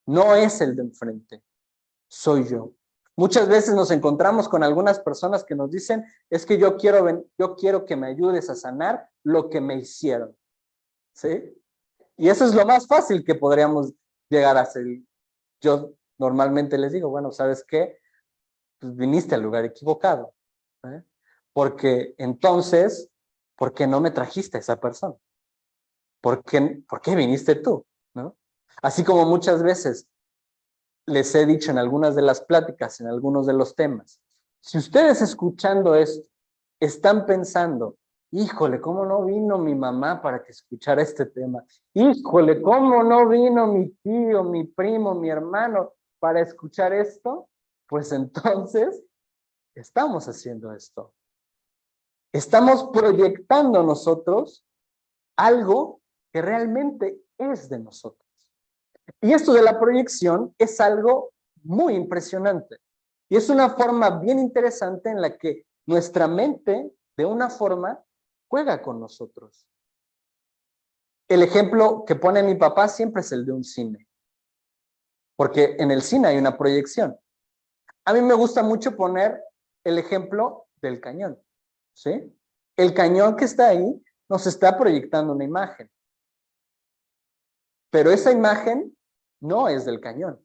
No es el de enfrente, soy yo. Muchas veces nos encontramos con algunas personas que nos dicen, es que yo quiero que me ayudes a sanar lo que me hicieron. ¿Sí? Y eso es lo más fácil que podríamos llegar a hacer. Yo normalmente les digo, bueno, ¿sabes qué? Pues viniste al lugar equivocado. ¿Eh? Porque entonces, ¿por qué no me trajiste a esa persona? ¿Por qué viniste tú? ¿No? Así como muchas veces les he dicho en algunas de las pláticas, en algunos de los temas, si ustedes escuchando esto están pensando, híjole, ¿cómo no vino mi mamá para que escuchara este tema? Híjole, ¿cómo no vino mi tío, mi primo, mi hermano para escuchar esto? Pues entonces estamos haciendo esto. Estamos proyectando nosotros algo que realmente es de nosotros. Y esto de la proyección es algo muy impresionante. Y es una forma bien interesante en la que nuestra mente, de una forma, juega con nosotros. El ejemplo que pone mi papá siempre es el de un cine. Porque en el cine hay una proyección. A mí me gusta mucho poner el ejemplo del cañón. ¿Sí? El cañón que está ahí nos está proyectando una imagen. Pero esa imagen no es del cañón.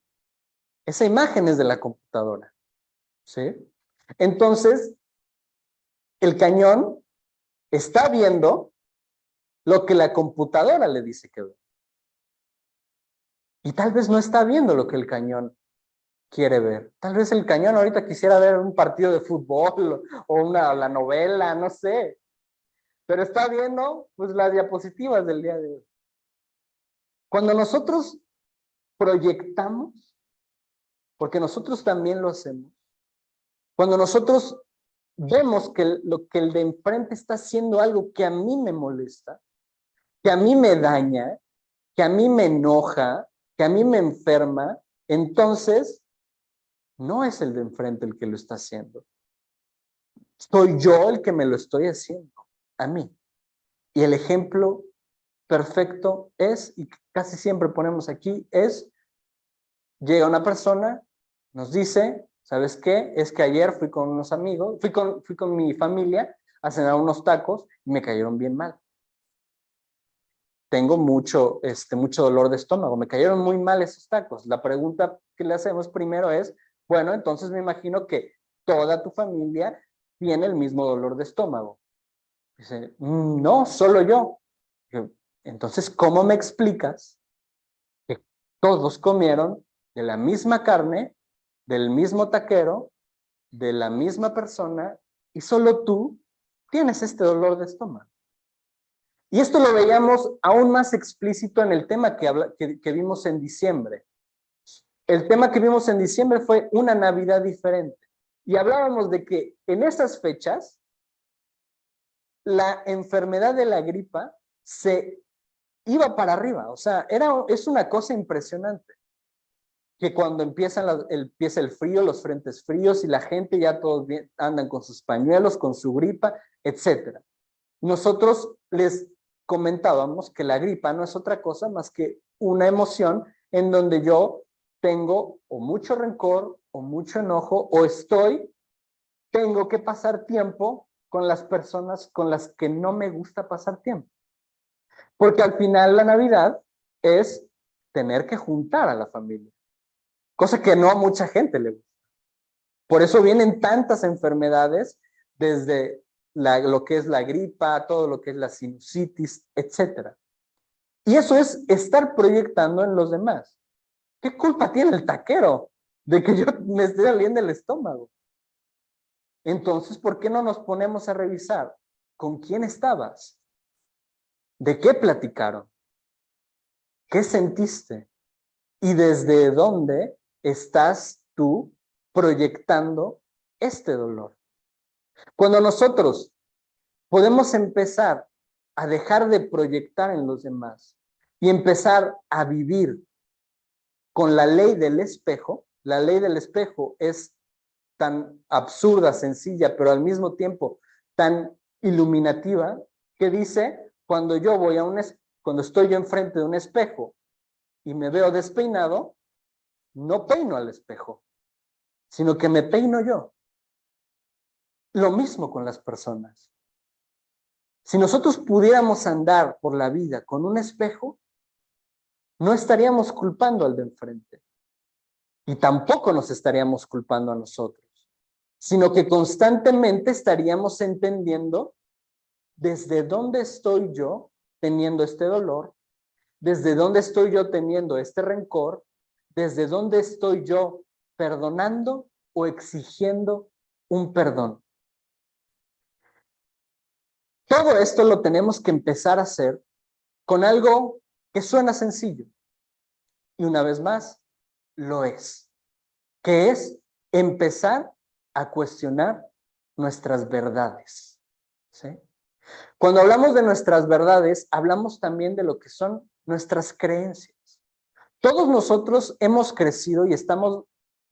Esa imagen es de la computadora. ¿Sí? Entonces, el cañón está viendo lo que la computadora le dice que ve. Y tal vez no está viendo lo que el cañón quiere ver. Tal vez el cañón ahorita quisiera ver un partido de fútbol o la novela, no sé. Pero está viendo pues las diapositivas del día de hoy. Cuando nosotros proyectamos, porque nosotros también lo hacemos, cuando nosotros vemos que lo que el de enfrente está haciendo algo que a mí me molesta, que a mí me daña, que a mí me enoja, que a mí me enferma, entonces no es el de enfrente el que lo está haciendo. Soy yo el que me lo estoy haciendo, a mí. Y el ejemplo perfecto es, y casi siempre ponemos aquí, es, llega una persona, nos dice, ¿sabes qué? Es que ayer fui con unos amigos, fui con mi familia a cenar unos tacos y me cayeron bien mal. Tengo mucho dolor de estómago, me cayeron muy mal esos tacos. La pregunta que le hacemos primero es, bueno, entonces me imagino que toda tu familia tiene el mismo dolor de estómago. Dice, no, solo yo. Entonces, ¿cómo me explicas que todos comieron de la misma carne, del mismo taquero, de la misma persona, y solo tú tienes este dolor de estómago? Y esto lo veíamos aún más explícito en el tema que vimos en diciembre. El tema que vimos en diciembre fue una Navidad diferente. Y hablábamos de que en esas fechas, la enfermedad de la gripa se iba para arriba. O sea, es una cosa impresionante. Que cuando empieza el frío, los frentes fríos, y la gente ya todos andan con sus pañuelos, con su gripa, etc. Nosotros les comentábamos que la gripa no es otra cosa más que una emoción en donde yo tengo o mucho rencor o mucho enojo o tengo que pasar tiempo con las personas con las que no me gusta pasar tiempo. Porque al final la Navidad es tener que juntar a la familia, cosa que no a mucha gente le gusta. Por eso vienen tantas enfermedades, desde lo que es la gripa, todo lo que es la sinusitis, etc. Y eso es estar proyectando en los demás. ¿Qué culpa tiene el taquero de que yo me esté saliendo el estómago? Entonces, ¿por qué no nos ponemos a revisar con quién estabas? ¿De qué platicaron? ¿Qué sentiste? ¿Y desde dónde estás tú proyectando este dolor? Cuando nosotros podemos empezar a dejar de proyectar en los demás y empezar a vivir con la ley del espejo. La ley del espejo es tan absurda, sencilla, pero al mismo tiempo tan iluminativa, que dice, cuando estoy yo enfrente de un espejo y me veo despeinado, no peino al espejo, sino que me peino yo. Lo mismo con las personas. Si nosotros pudiéramos andar por la vida con un espejo, no estaríamos culpando al de enfrente y tampoco nos estaríamos culpando a nosotros, sino que constantemente estaríamos entendiendo desde dónde estoy yo teniendo este dolor, desde dónde estoy yo teniendo este rencor, desde dónde estoy yo perdonando o exigiendo un perdón. Todo esto lo tenemos que empezar a hacer con algo que suena sencillo. Y una vez más, lo es. Que es empezar a cuestionar nuestras verdades. ¿Sí? Cuando hablamos de nuestras verdades, hablamos también de lo que son nuestras creencias. Todos nosotros hemos crecido y estamos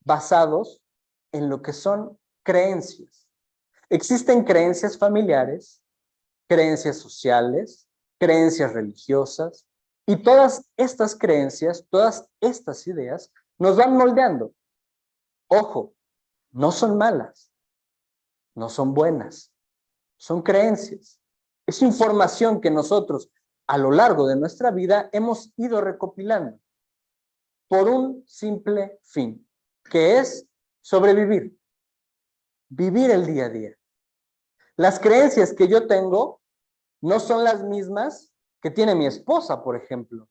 basados en lo que son creencias. Existen creencias familiares, creencias sociales, creencias religiosas, y todas estas creencias, todas estas ideas nos van moldeando. Ojo, no son malas, no son buenas, son creencias. Es información que nosotros a lo largo de nuestra vida hemos ido recopilando por un simple fin, que es sobrevivir, vivir el día a día. Las creencias que yo tengo no son las mismas que tiene mi esposa, por ejemplo.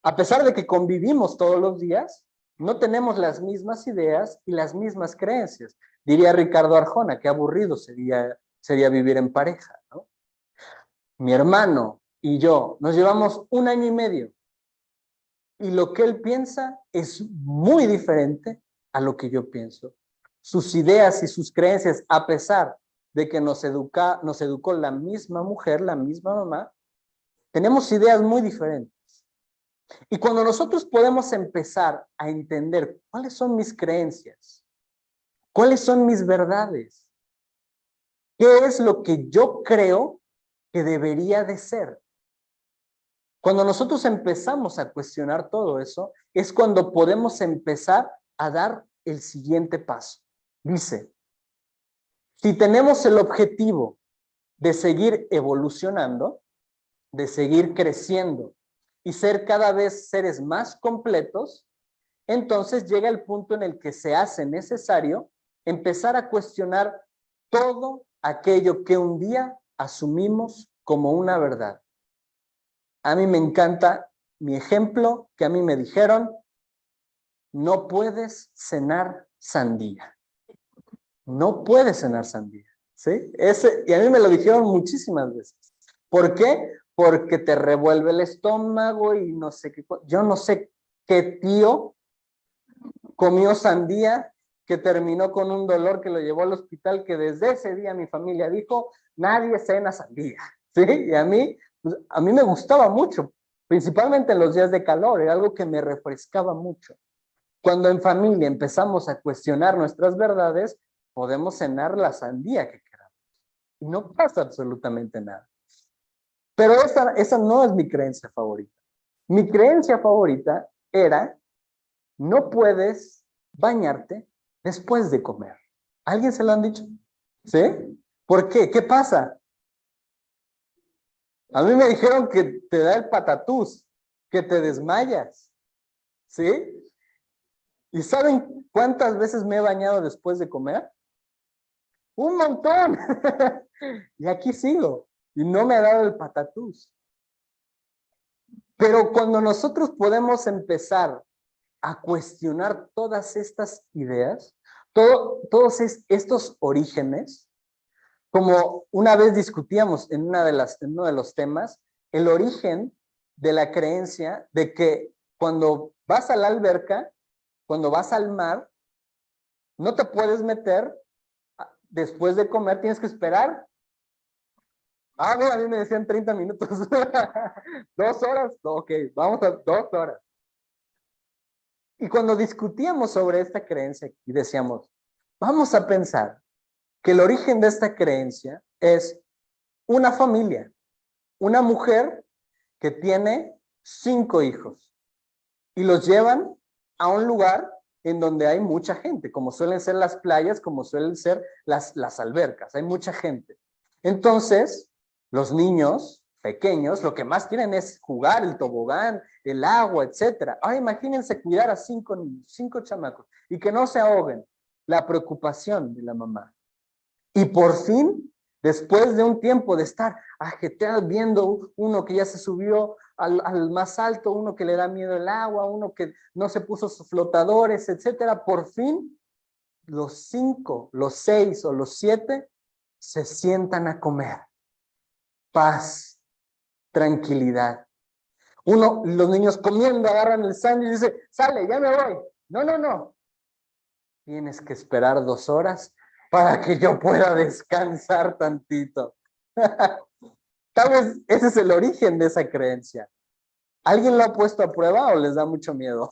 A pesar de que convivimos todos los días, no tenemos las mismas ideas y las mismas creencias. Diría Ricardo Arjona, qué aburrido sería vivir en pareja, ¿no? Mi hermano y yo nos llevamos 1 año y medio y lo que él piensa es muy diferente a lo que yo pienso. Sus ideas y sus creencias, a pesar de que nos educó la misma mujer, la misma mamá, tenemos ideas muy diferentes. Y cuando nosotros podemos empezar a entender cuáles son mis creencias, cuáles son mis verdades, qué es lo que yo creo que debería de ser. Cuando nosotros empezamos a cuestionar todo eso, es cuando podemos empezar a dar el siguiente paso. Dice, si tenemos el objetivo de seguir evolucionando, de seguir creciendo y ser cada vez seres más completos, entonces llega el punto en el que se hace necesario empezar a cuestionar todo aquello que un día asumimos como una verdad. A mí me encanta mi ejemplo que a mí me dijeron, no puedes cenar sandía. No puedes cenar sandía. ¿Sí? Y a mí me lo dijeron muchísimas veces. ¿Por qué? Porque te revuelve el estómago y no sé qué. Yo no sé qué tío comió sandía que terminó con un dolor que lo llevó al hospital, que desde ese día mi familia dijo, nadie cena sandía. ¿Sí? Y pues, a mí me gustaba mucho, principalmente en los días de calor, era algo que me refrescaba mucho. Cuando en familia empezamos a cuestionar nuestras verdades, podemos cenar la sandía que queramos. Y no pasa absolutamente nada. Pero esa no es mi creencia favorita. Mi creencia favorita era, no puedes bañarte después de comer. ¿Alguien se lo han dicho? ¿Sí? ¿Por qué? ¿Qué pasa? A mí me dijeron que te da el patatús, que te desmayas. ¿Sí? ¿Y saben cuántas veces me he bañado después de comer? ¡Un montón! Y aquí sigo. Y no me ha dado el patatús. Pero cuando nosotros podemos empezar a cuestionar todas estas ideas, todos estos orígenes, como una vez discutíamos en uno de los temas, el origen de la creencia de que cuando vas a la alberca, cuando vas al mar, no te puedes meter después de comer, tienes que esperar. Bueno, a mí me decían 30 minutos. 2 horas, ok, vamos a 2 horas. Y cuando discutíamos sobre esta creencia y decíamos, vamos a pensar que el origen de esta creencia es una familia, una mujer que tiene 5 hijos y los llevan a un lugar en donde hay mucha gente, como suelen ser las playas, como suelen ser las albercas, hay mucha gente. Entonces, los niños pequeños, lo que más quieren es jugar, el tobogán, el agua, etcétera. Ahora imagínense cuidar a 5 niños, 5 chamacos, y que no se ahoguen. La preocupación de la mamá. Y por fin, después de un tiempo de estar ajetreados viendo uno que ya se subió al más alto, uno que le da miedo el agua, uno que no se puso sus flotadores, etcétera, por fin los 5, los 6 o los 7 se sientan a comer. Paz, tranquilidad. Los niños comiendo, agarran el sándwich y dicen, sale, ya me voy. No, no, no. Tienes que esperar 2 horas para que yo pueda descansar tantito. Tal vez ese es el origen de esa creencia. ¿Alguien lo ha puesto a prueba o les da mucho miedo?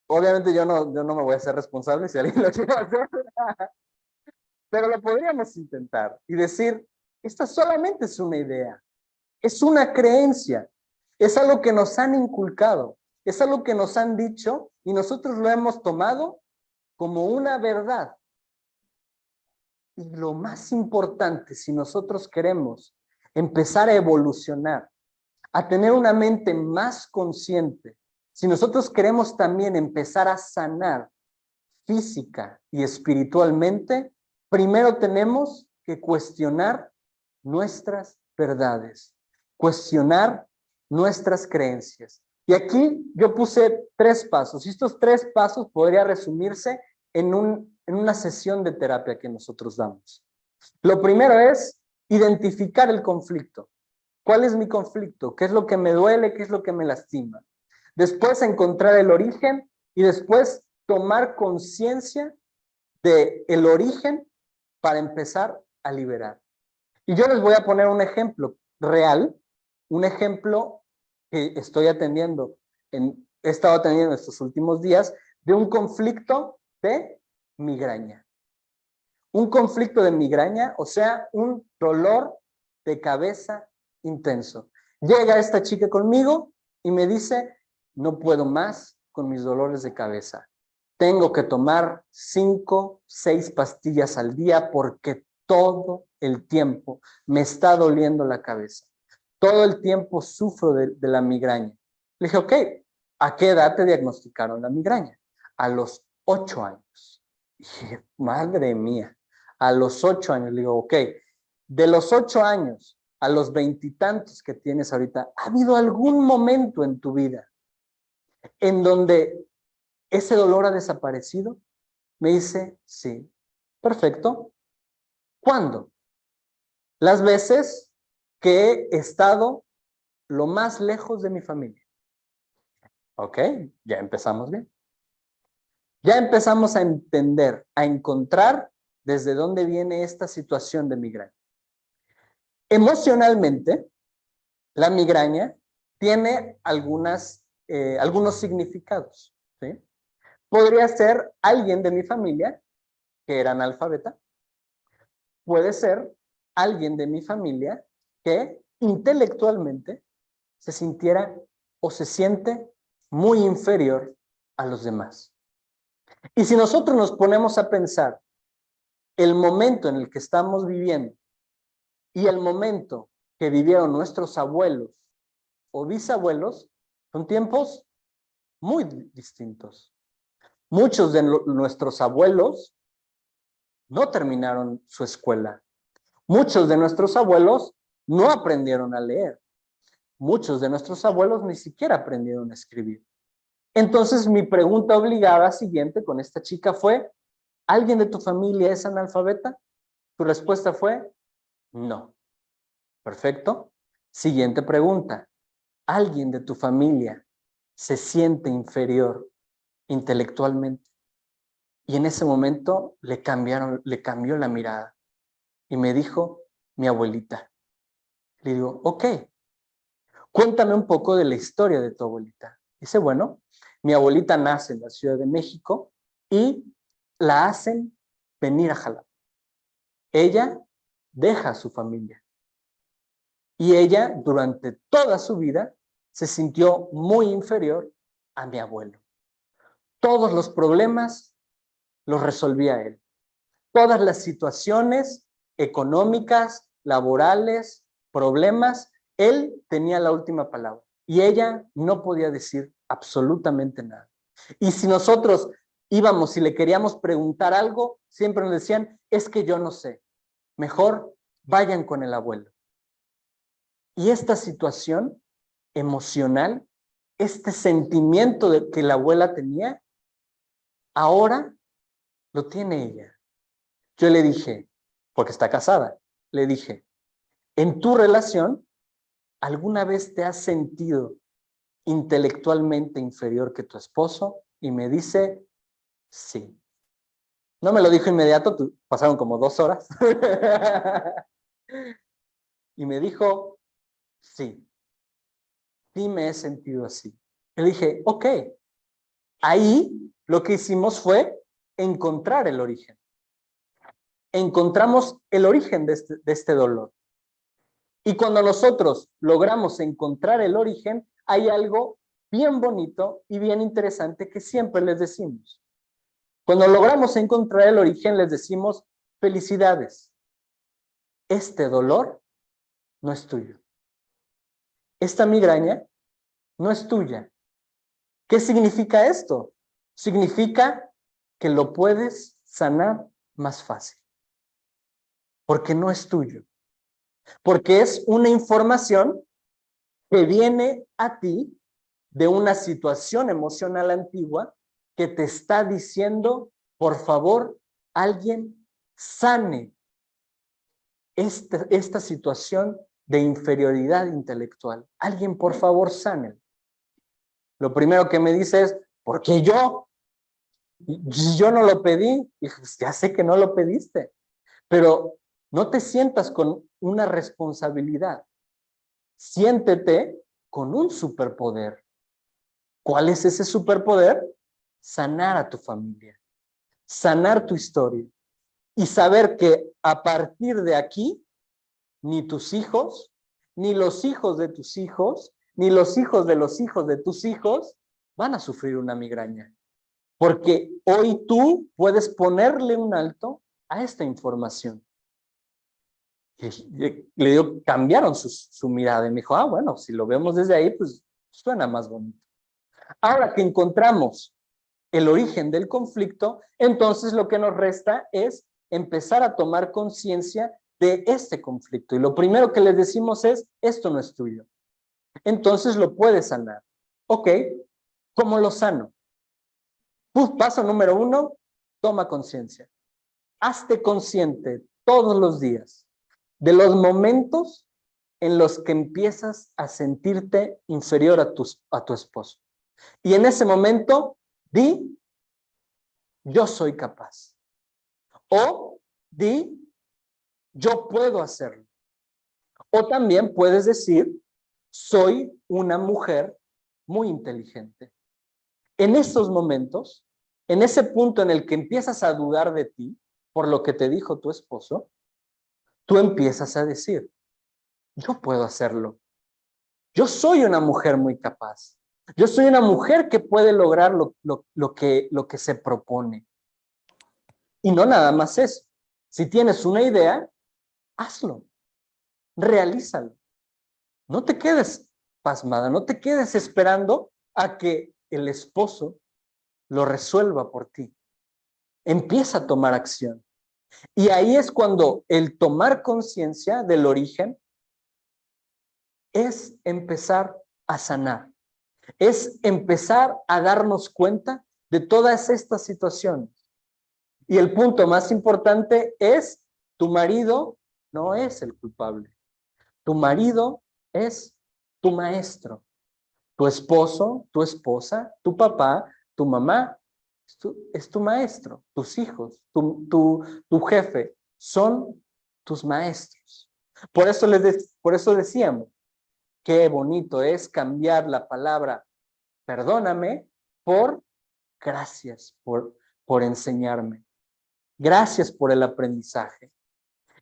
Obviamente yo no me voy a hacer responsable si alguien lo quiere hacer. Pero lo podríamos intentar y decir, esta solamente es una idea, es una creencia, es algo que nos han inculcado, es algo que nos han dicho y nosotros lo hemos tomado como una verdad. Y lo más importante, si nosotros queremos empezar a evolucionar, a tener una mente más consciente, si nosotros queremos también empezar a sanar física y espiritualmente, primero tenemos que cuestionar nuestras verdades, cuestionar nuestras creencias. Y aquí yo puse 3 pasos, y estos 3 pasos podría resumirse en una sesión de terapia que nosotros damos. Lo primero es identificar el conflicto. ¿Cuál es mi conflicto? ¿Qué es lo que me duele? ¿Qué es lo que me lastima? Después encontrar el origen y después tomar conciencia del origen para empezar a liberar. Y yo les voy a poner un ejemplo real, un ejemplo que he estado atendiendo estos últimos días, de un conflicto de migraña. Un conflicto de migraña, o sea, un dolor de cabeza intenso. Llega esta chica conmigo y me dice, no puedo más con mis dolores de cabeza. Tengo que tomar 5, 6 pastillas al día porque todo el tiempo me está doliendo la cabeza. Todo el tiempo sufro de la migraña. Le dije, ok, ¿a qué edad te diagnosticaron la migraña? A los 8 años. Y dije, madre mía, a los 8 años. Le digo, ok, de los 8 años a los 20 y tantos que tienes ahorita, ¿ha habido algún momento en tu vida en donde ese dolor ha desaparecido? Me dice, sí. Perfecto. ¿Cuándo? Las veces que he estado lo más lejos de mi familia. Ok, ya empezamos bien. Ya empezamos a entender, a encontrar desde dónde viene esta situación de migraña. Emocionalmente, la migraña tiene algunos significados, ¿sí? Podría ser alguien de mi familia que era analfabeta. Puede ser alguien de mi familia que intelectualmente se sintiera o se siente muy inferior a los demás. Y si nosotros nos ponemos a pensar el momento en el que estamos viviendo y el momento que vivieron nuestros abuelos o bisabuelos, son tiempos muy distintos. Muchos de nuestros abuelos no terminaron su escuela. Muchos de nuestros abuelos no aprendieron a leer. Muchos de nuestros abuelos ni siquiera aprendieron a escribir. Entonces, mi pregunta obligada siguiente con esta chica fue, ¿alguien de tu familia es analfabeta? Tu respuesta fue, no. Perfecto. Siguiente pregunta. ¿Alguien de tu familia se siente inferior intelectualmente? Y en ese momento le cambió la mirada y me dijo, mi abuelita. Le digo, ok, cuéntame un poco de la historia de tu abuelita. Dice, bueno, mi abuelita nace en la Ciudad de México y la hacen venir a Jalapa. Ella deja a su familia y ella durante toda su vida se sintió muy inferior a mi abuelo. Todos los problemas los resolvía él. Todas las situaciones económicas, laborales, problemas, él tenía la última palabra y ella no podía decir absolutamente nada. Y si nosotros íbamos y le queríamos preguntar algo, siempre nos decían, es que yo no sé, mejor vayan con el abuelo. Y esta situación emocional, este sentimiento de que la abuela tenía, ahora lo tiene ella. Yo le dije, porque está casada, le dije, en tu relación, ¿alguna vez te has sentido intelectualmente inferior que tu esposo? Y me dice, sí. No me lo dijo inmediato, pasaron como 2 horas. Y me dijo, sí, sí me he sentido así. Le dije, ok, ahí lo que hicimos fue encontrar el origen. Encontramos el origen de este dolor. Y cuando nosotros logramos encontrar el origen, hay algo bien bonito y bien interesante que siempre les decimos. Cuando logramos encontrar el origen, les decimos, felicidades. Este dolor no es tuyo. Esta migraña no es tuya. ¿Qué significa esto? Significa que lo puedes sanar más fácil. Porque no es tuyo. Porque es una información que viene a ti de una situación emocional antigua que te está diciendo, por favor, alguien sane esta situación de inferioridad intelectual. Alguien, por favor, sane. Lo primero que me dice es, ¿por qué yo? Yo no lo pedí. Y pues ya sé que no lo pediste, pero no te sientas con una responsabilidad. Siéntete con un superpoder. ¿Cuál es ese superpoder? Sanar a tu familia, sanar tu historia y saber que a partir de aquí, ni tus hijos, ni los hijos de tus hijos, ni los hijos de los hijos de tus hijos van a sufrir una migraña. Porque hoy tú puedes ponerle un alto a esta información. Y le digo, cambiaron su mirada y me dijo, bueno, si lo vemos desde ahí, pues suena más bonito. Ahora que encontramos el origen del conflicto, entonces lo que nos resta es empezar a tomar conciencia de este conflicto. Y lo primero que les decimos es, esto no es tuyo. Entonces lo puedes sanar. Ok, ¿cómo lo sano? Paso número 1, toma conciencia. Hazte consciente todos los días de los momentos en los que empiezas a sentirte inferior a tu esposo. Y en ese momento, di, yo soy capaz. O di, yo puedo hacerlo. O también puedes decir, soy una mujer muy inteligente. En esos momentos, en ese punto en el que empiezas a dudar de ti, por lo que te dijo tu esposo, tú empiezas a decir, yo puedo hacerlo. Yo soy una mujer muy capaz. Yo soy una mujer que puede lograr lo que se propone. Y no nada más eso. Si tienes una idea, hazlo. Realízalo. No te quedes pasmada, no te quedes esperando a que el esposo lo resuelva por ti. Empieza a tomar acción. Y ahí es cuando el tomar conciencia del origen es empezar a sanar. Es empezar a darnos cuenta de todas estas situaciones. Y el punto más importante es, tu marido no es el culpable. Tu marido es tu maestro. Tu esposo, tu esposa, tu papá, tu mamá, es tu maestro. Tus hijos, tu jefe, son tus maestros. Por eso decíamos, qué bonito es cambiar la palabra perdóname por gracias, por enseñarme. Gracias por el aprendizaje.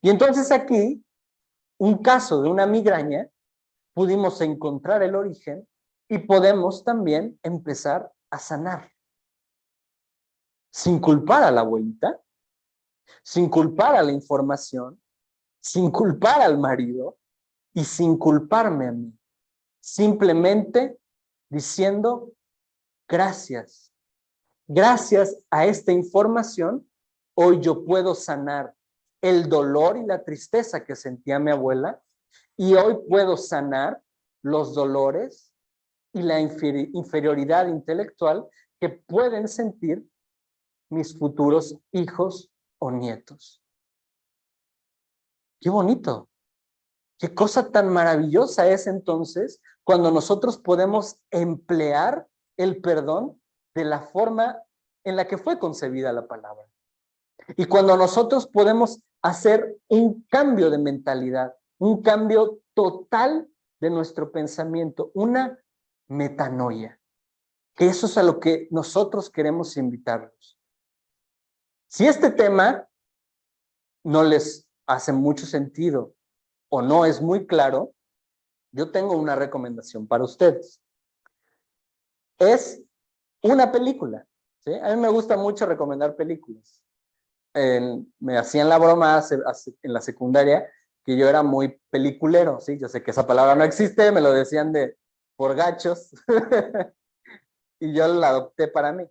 Y entonces aquí, un caso de una migraña, pudimos encontrar el origen y podemos también empezar a sanar. Sin culpar a la abuelita, sin culpar a la información, sin culpar al marido, y sin culparme a mí, simplemente diciendo gracias. Gracias a esta información, hoy yo puedo sanar el dolor y la tristeza que sentía mi abuela, y hoy puedo sanar los dolores y la inferioridad intelectual que pueden sentir mis futuros hijos o nietos. ¡Qué bonito! ¡Qué cosa tan maravillosa es entonces cuando nosotros podemos emplear el perdón de la forma en la que fue concebida la palabra! Y cuando nosotros podemos hacer un cambio de mentalidad, un cambio total de nuestro pensamiento, una metanoia, que eso es a lo que nosotros queremos invitarlos. Si este tema no les hace mucho sentido o no es muy claro, yo tengo una recomendación para ustedes. Es una película, ¿sí? A mí me gusta mucho recomendar películas. Me hacían la broma en la secundaria que yo era muy peliculero, ¿sí? Yo sé que esa palabra no existe, me lo decían por gachos y yo la adopté para mí.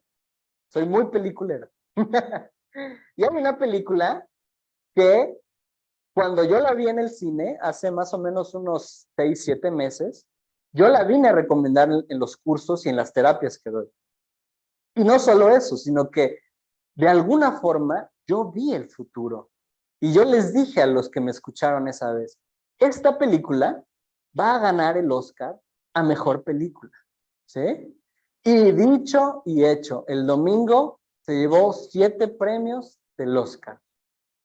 Soy muy peliculero. Y hay una película que cuando yo la vi en el cine, hace más o menos unos 6, 7 meses, yo la vine a recomendar en los cursos y en las terapias que doy. Y no solo eso, sino que de alguna forma yo vi el futuro. Y yo les dije a los que me escucharon esa vez, esta película va a ganar el Oscar a mejor película, ¿sí? Y dicho y hecho, el domingo se llevó 7 premios del Oscar.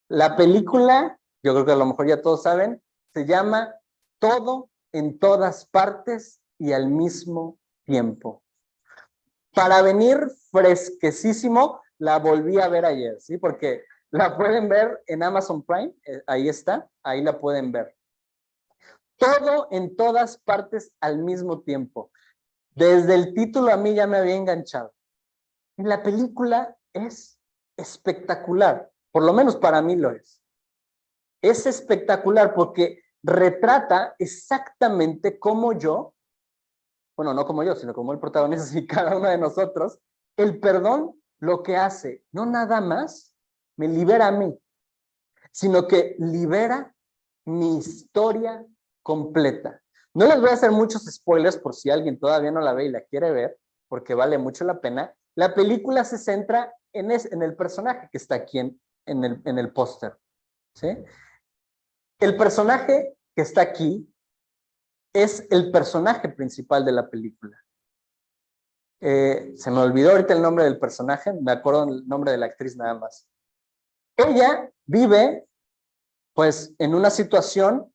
La película, yo creo que a lo mejor ya todos saben, se llama Todo en todas partes y al mismo tiempo. Para venir fresquecísimo, la volví a ver ayer, ¿sí? Porque la pueden ver en Amazon Prime, ahí está, ahí la pueden ver. Todo en todas partes al mismo tiempo. Desde el título a mí ya me había enganchado. Y la película es espectacular, por lo menos para mí lo es. Es espectacular porque retrata exactamente cómo yo, bueno, no como yo, sino como el protagonista y cada uno de nosotros, el perdón lo que hace, no nada más me libera a mí, sino que libera mi historia completa. No les voy a hacer muchos spoilers por si alguien todavía no la ve y la quiere ver, porque vale mucho la pena. La película se centra en el personaje que está aquí en el póster, ¿sí? El personaje que está aquí es el personaje principal de la película. Se me olvidó ahorita el nombre del personaje, me acuerdo el nombre de la actriz nada más. Ella vive, pues, en una situación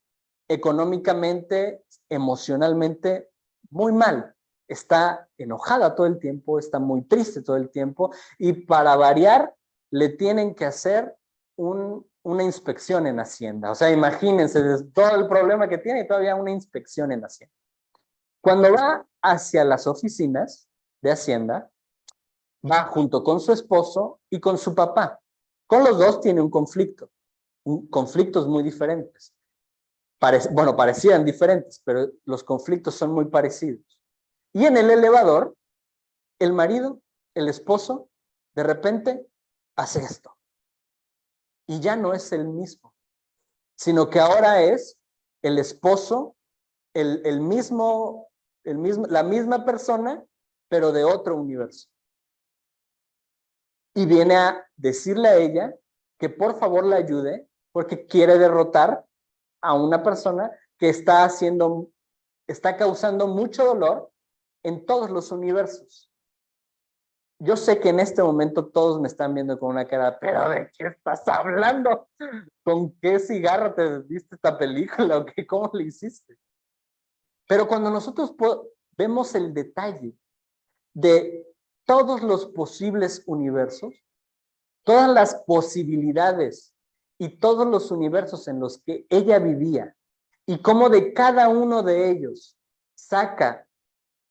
económicamente, emocionalmente muy mal. Está enojada todo el tiempo, está muy triste todo el tiempo y para variar le tienen que hacer una inspección en Hacienda. O sea, imagínense todo el problema que tiene y todavía una inspección en Hacienda. Cuando va hacia las oficinas de Hacienda, va junto con su esposo y con su papá. Con los dos tiene un conflicto, conflictos muy diferentes. Bueno, parecían diferentes, pero los conflictos son muy parecidos. Y en el elevador, el marido, el esposo, de repente hace esto. Y ya no es el mismo, sino que ahora es el esposo, la misma persona, pero de otro universo. Y viene a decirle a ella que por favor la ayude porque quiere derrotar a una persona que está causando mucho dolor en todos los universos. Yo sé que en este momento todos me están viendo con una cara, pero ¿de qué estás hablando? ¿Con qué cigarro te viste esta película o qué? ¿Cómo le hiciste? Pero cuando nosotros vemos el detalle de todos los posibles universos, todas las posibilidades y todos los universos en los que ella vivía y cómo de cada uno de ellos saca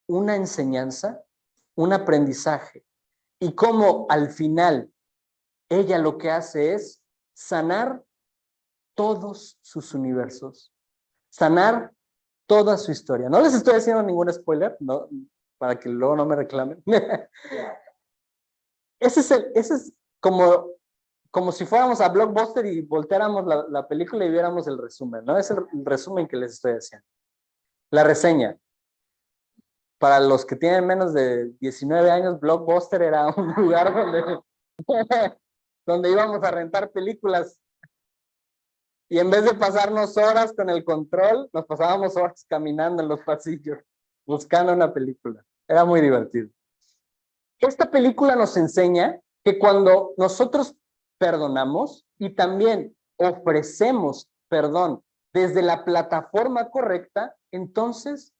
una enseñanza, un aprendizaje y cómo al final ella lo que hace es sanar todos sus universos, sanar toda su historia. No les estoy haciendo ningún spoiler, no, para que luego no me reclamen. Ese es como si fuéramos a Blockbuster y volteáramos la película y viéramos el resumen, ¿no? Es el resumen que les estoy haciendo. La reseña. Para los que tienen menos de 19 años, Blockbuster era un lugar donde íbamos a rentar películas. Y en vez de pasarnos horas con el control, nos pasábamos horas caminando en los pasillos, buscando una película. Era muy divertido. Esta película nos enseña que cuando nosotros perdonamos y también ofrecemos perdón desde la plataforma correcta, entonces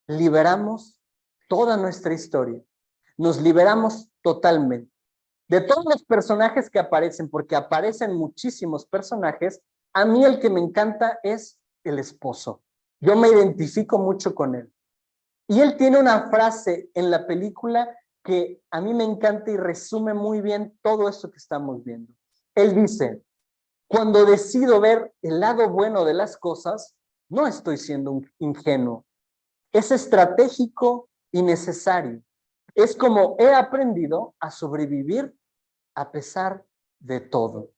liberamos toda nuestra historia. Nos liberamos totalmente. De todos los personajes que aparecen, porque aparecen muchísimos personajes, a mí el que me encanta es el esposo. Yo me identifico mucho con él. Y él tiene una frase en la película que a mí me encanta y resume muy bien todo esto que estamos viendo. Él dice, cuando decido ver el lado bueno de las cosas, no estoy siendo un ingenuo. Es estratégico y necesario. Es como he aprendido a sobrevivir a pesar de todo.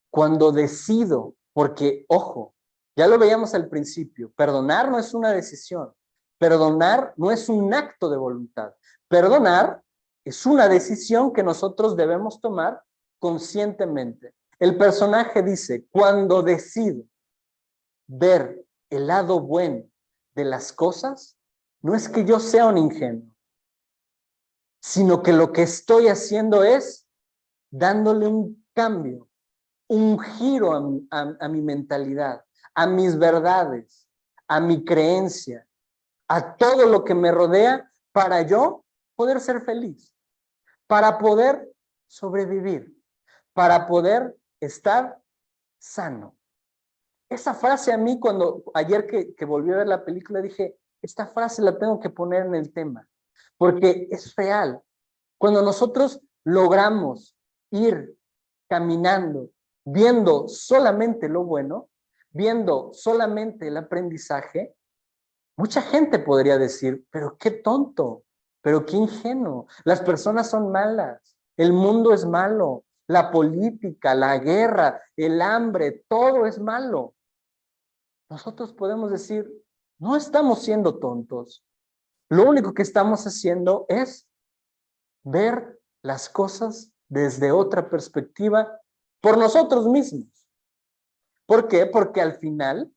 Cuando decido, porque, ojo, ya lo veíamos al principio, perdonar no es una decisión, perdonar no es un acto de voluntad, perdonar es una decisión que nosotros debemos tomar conscientemente. El personaje dice, cuando decido ver el lado bueno de las cosas, no es que yo sea un ingenuo, sino que lo que estoy haciendo es dándole un cambio, un giro a mi mentalidad, a mis verdades, a mi creencia, a todo lo que me rodea para yo poder ser feliz, para poder sobrevivir, para poder estar sano. Esa frase a mí cuando ayer que volví a ver la película dije, esta frase la tengo que poner en el tema, porque es real. Cuando nosotros logramos ir caminando, viendo solamente lo bueno, viendo solamente el aprendizaje, mucha gente podría decir, pero qué tonto, pero qué ingenuo, las personas son malas, el mundo es malo, la política, la guerra, el hambre, todo es malo. Nosotros podemos decir, no estamos siendo tontos, lo único que estamos haciendo es ver las cosas desde otra perspectiva por nosotros mismos. ¿Por qué? Porque al final,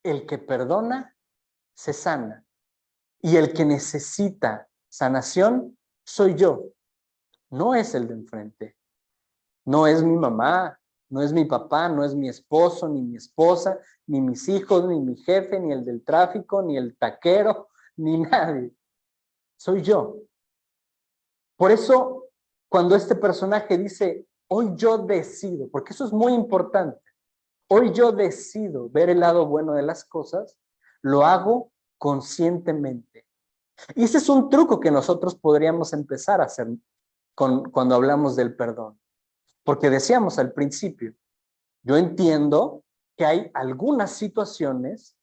el que perdona se sana y el que necesita sanación soy yo, no es el de enfrente, no es mi mamá, no es mi papá, no es mi esposo, ni mi esposa, ni mis hijos, ni mi jefe, ni el del tráfico, ni el taquero, ni nadie. Soy yo. Por eso, cuando este personaje dice, hoy yo decido, porque eso es muy importante, hoy yo decido ver el lado bueno de las cosas, lo hago conscientemente. Y ese es un truco que nosotros podríamos empezar a hacer cuando hablamos del perdón. Porque decíamos al principio, yo entiendo que hay algunas situaciones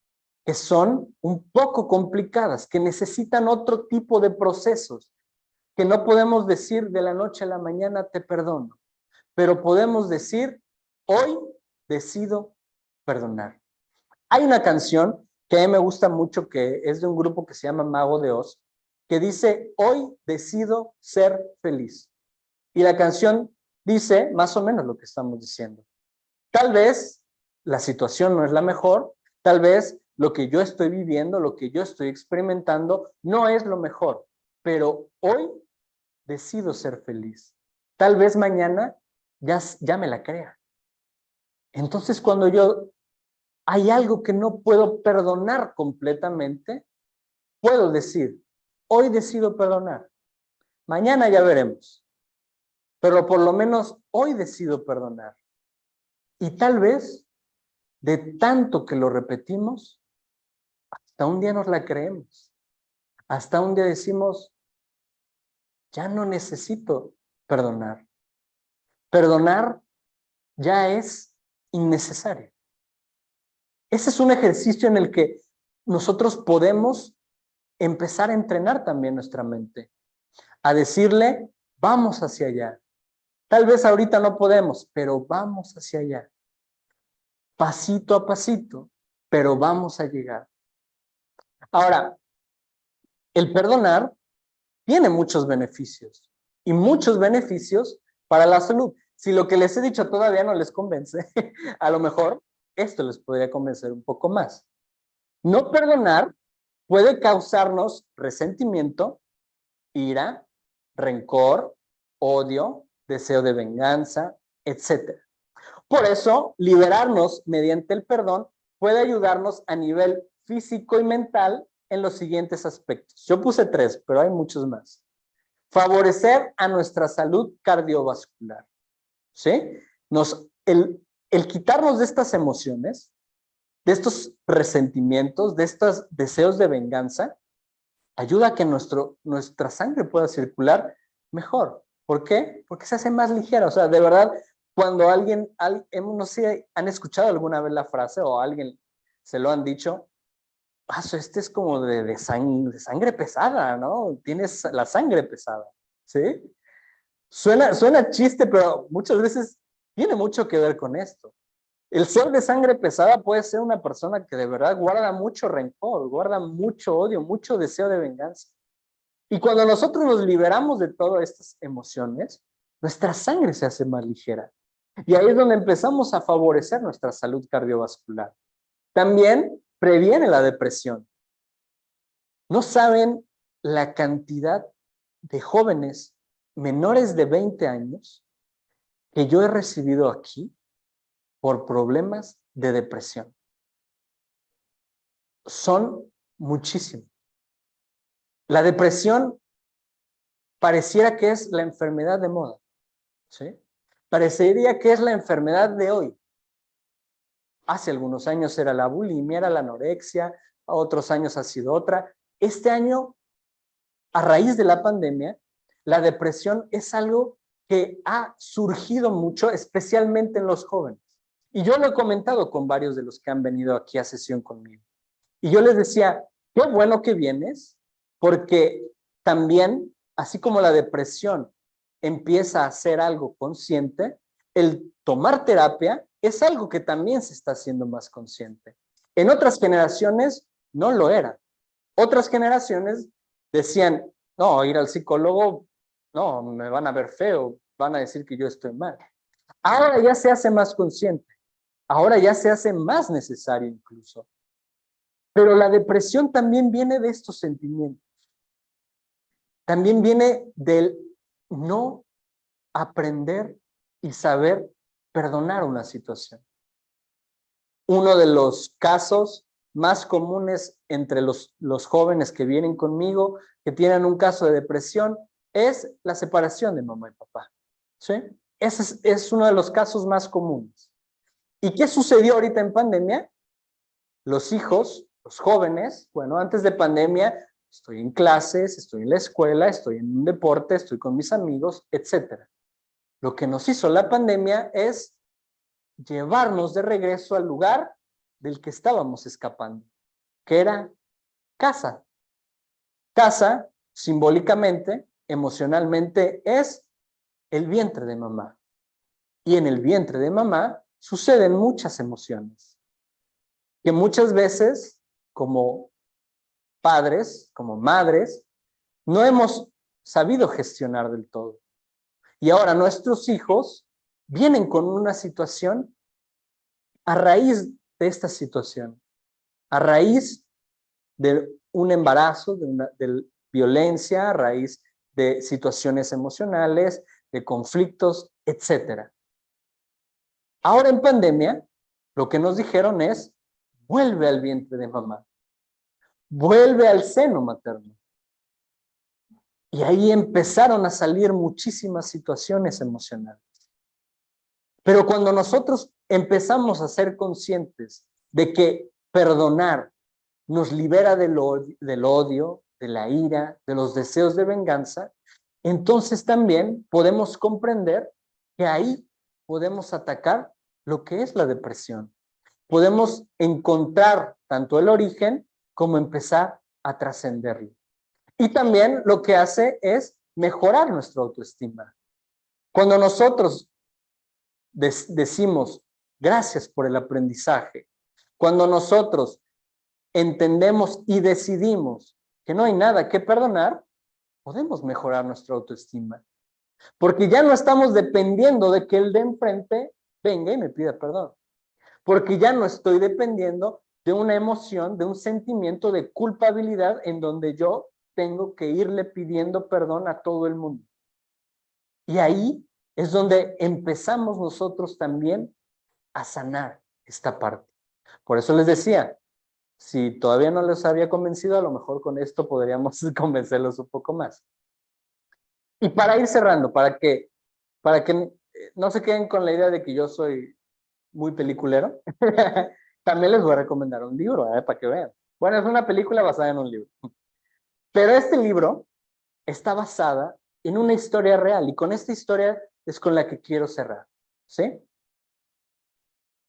que son un poco complicadas, que necesitan otro tipo de procesos, que no podemos decir de la noche a la mañana te perdono, pero podemos decir hoy decido perdonar. Hay una canción que a mí me gusta mucho que es de un grupo que se llama Mago de Oz, que dice hoy decido ser feliz. Y la canción dice más o menos lo que estamos diciendo. Tal vez la situación no es la mejor, tal vez lo que yo estoy viviendo, lo que yo estoy experimentando no es lo mejor, pero hoy decido ser feliz. Tal vez mañana ya me la crea. Entonces, cuando yo hay algo que no puedo perdonar completamente, puedo decir, hoy decido perdonar. Mañana ya veremos, pero por lo menos hoy decido perdonar. Y tal vez, de tanto que lo repetimos, hasta un día nos la creemos. Hasta un día decimos, ya no necesito perdonar. Perdonar ya es innecesario. Ese es un ejercicio en el que nosotros podemos empezar a entrenar también nuestra mente, a decirle, vamos hacia allá. Tal vez ahorita no podemos, pero vamos hacia allá. Pasito a pasito, pero vamos a llegar. Ahora, el perdonar tiene muchos beneficios y muchos beneficios para la salud. Si lo que les he dicho todavía no les convence, a lo mejor esto les podría convencer un poco más. No perdonar puede causarnos resentimiento, ira, rencor, odio, deseo de venganza, etc. Por eso, liberarnos mediante el perdón puede ayudarnos a nivel físico y mental en los siguientes aspectos. Yo puse 3, pero hay muchos más. Favorecer a nuestra salud cardiovascular. ¿Sí? El quitarnos de estas emociones, de estos resentimientos, de estos deseos de venganza, ayuda a que nuestra sangre pueda circular mejor. ¿Por qué? Porque se hace más ligera. O sea, de verdad, cuando no sé, han escuchado alguna vez la frase o a alguien se lo han dicho, este es como de sangre pesada, ¿no? Tienes la sangre pesada, ¿sí? Suena chiste, pero muchas veces tiene mucho que ver con esto. El ser de sangre pesada puede ser una persona que de verdad guarda mucho rencor, guarda mucho odio, mucho deseo de venganza. Y cuando nosotros nos liberamos de todas estas emociones, nuestra sangre se hace más ligera. Y ahí es donde empezamos a favorecer nuestra salud cardiovascular. También previene la depresión. No saben la cantidad de jóvenes menores de 20 años que yo he recibido aquí por problemas de depresión. Son muchísimos. La depresión pareciera que es la enfermedad de moda, ¿sí? Parecería que es la enfermedad de hoy. Hace algunos años era la bulimia, era la anorexia, a otros años ha sido otra. Este año, a raíz de la pandemia, la depresión es algo que ha surgido mucho, especialmente en los jóvenes. Y yo lo he comentado con varios de los que han venido aquí a sesión conmigo. Y yo les decía, qué bueno que vienes, porque también, así como la depresión empieza a ser algo consciente, el tomar terapia es algo que también se está haciendo más consciente. En otras generaciones no lo era. Otras generaciones decían, no, ir al psicólogo, no, me van a ver feo, van a decir que yo estoy mal. Ahora ya se hace más consciente, ahora ya se hace más necesario incluso. Pero la depresión también viene de estos sentimientos. También viene del no aprender y saber perdonar una situación. Uno de los casos más comunes entre los jóvenes que vienen conmigo, que tienen un caso de depresión, es la separación de mamá y papá. ¿Sí? Ese es uno de los casos más comunes. ¿Y qué sucedió ahorita en pandemia? Los hijos, los jóvenes, bueno, antes de pandemia, estoy en clases, estoy en la escuela, estoy en un deporte, estoy con mis amigos, etc. Lo que nos hizo la pandemia es llevarnos de regreso al lugar del que estábamos escapando, que era casa. Casa, simbólicamente, emocionalmente, es el vientre de mamá. Y en el vientre de mamá suceden muchas emociones, que muchas veces, como padres, como madres, no hemos sabido gestionar del todo. Y ahora nuestros hijos vienen con una situación a raíz de esta situación, a raíz de un embarazo, de violencia, a raíz de situaciones emocionales, de conflictos, etc. Ahora en pandemia, lo que nos dijeron es, vuelve al vientre de mamá, vuelve al seno materno. Y ahí empezaron a salir muchísimas situaciones emocionales. Pero cuando nosotros empezamos a ser conscientes de que perdonar nos libera del odio, de la ira, de los deseos de venganza, entonces también podemos comprender que ahí podemos atacar lo que es la depresión. podemos encontrar tanto el origen como empezar a trascenderlo. Y también lo que hace es mejorar nuestra autoestima. Cuando nosotros decimos gracias por el aprendizaje, cuando nosotros entendemos y decidimos que no hay nada que perdonar, podemos mejorar nuestra autoestima. Porque ya no estamos dependiendo de que el de enfrente venga y me pida perdón. Porque ya no estoy dependiendo de una emoción, de un sentimiento de culpabilidad en donde yo tengo que irle pidiendo perdón a todo el mundo. Y ahí es donde empezamos nosotros también a sanar esta parte. Por eso les decía, si todavía no les había convencido, a lo mejor con esto podríamos convencerlos un poco más. Y para ir cerrando, para que no se queden con la idea de que yo soy muy peliculero, también les voy a recomendar un libro, para que vean. Bueno, es una película basada en un libro. Pero este libro está basada en una historia real y con esta historia es con la que quiero cerrar, ¿sí?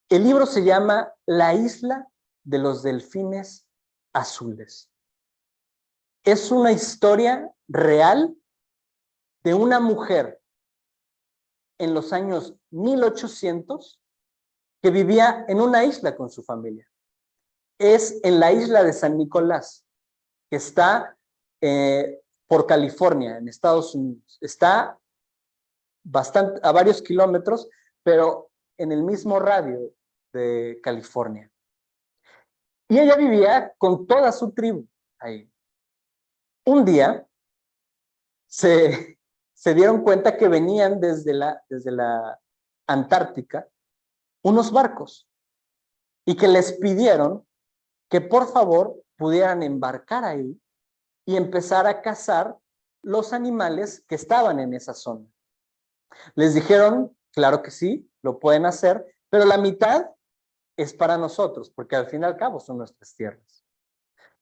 El libro se llama La isla de los delfines azules. Es una historia real de una mujer en los años 1800 que vivía en una isla con su familia. Es en la isla de San Nicolás, que está por California, en Estados Unidos. Está a varios kilómetros, pero en el mismo radio de California. Y ella vivía con toda su tribu ahí. Un día se dieron cuenta que venían desde la Antártica unos barcos y que les pidieron que por favor pudieran embarcar ahí y empezar a cazar los animales que estaban en esa zona. Les dijeron, claro que sí, lo pueden hacer, pero la mitad es para nosotros, porque al fin y al cabo son nuestras tierras.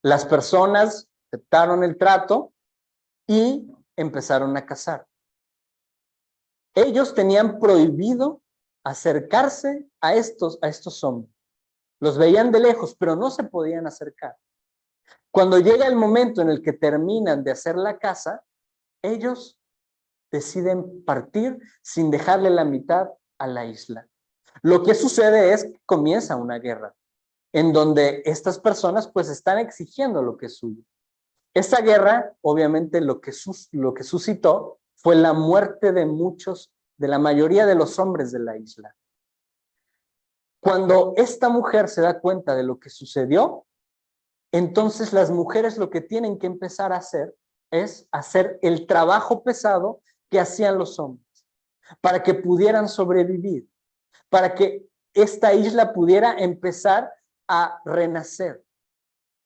Las personas aceptaron el trato y empezaron a cazar. Ellos tenían prohibido acercarse a estos hombres. Los veían de lejos, pero no se podían acercar. Cuando llega el momento en el que terminan de hacer la caza, ellos deciden partir sin dejarle la mitad a la isla. Lo que sucede es que comienza una guerra, en donde estas personas pues están exigiendo lo que es suyo. Esta guerra, obviamente, lo que suscitó fue la muerte de la mayoría de los hombres de la isla. Cuando esta mujer se da cuenta de lo que sucedió, entonces las mujeres lo que tienen que empezar a hacer es hacer el trabajo pesado que hacían los hombres, para que pudieran sobrevivir, para que esta isla pudiera empezar a renacer.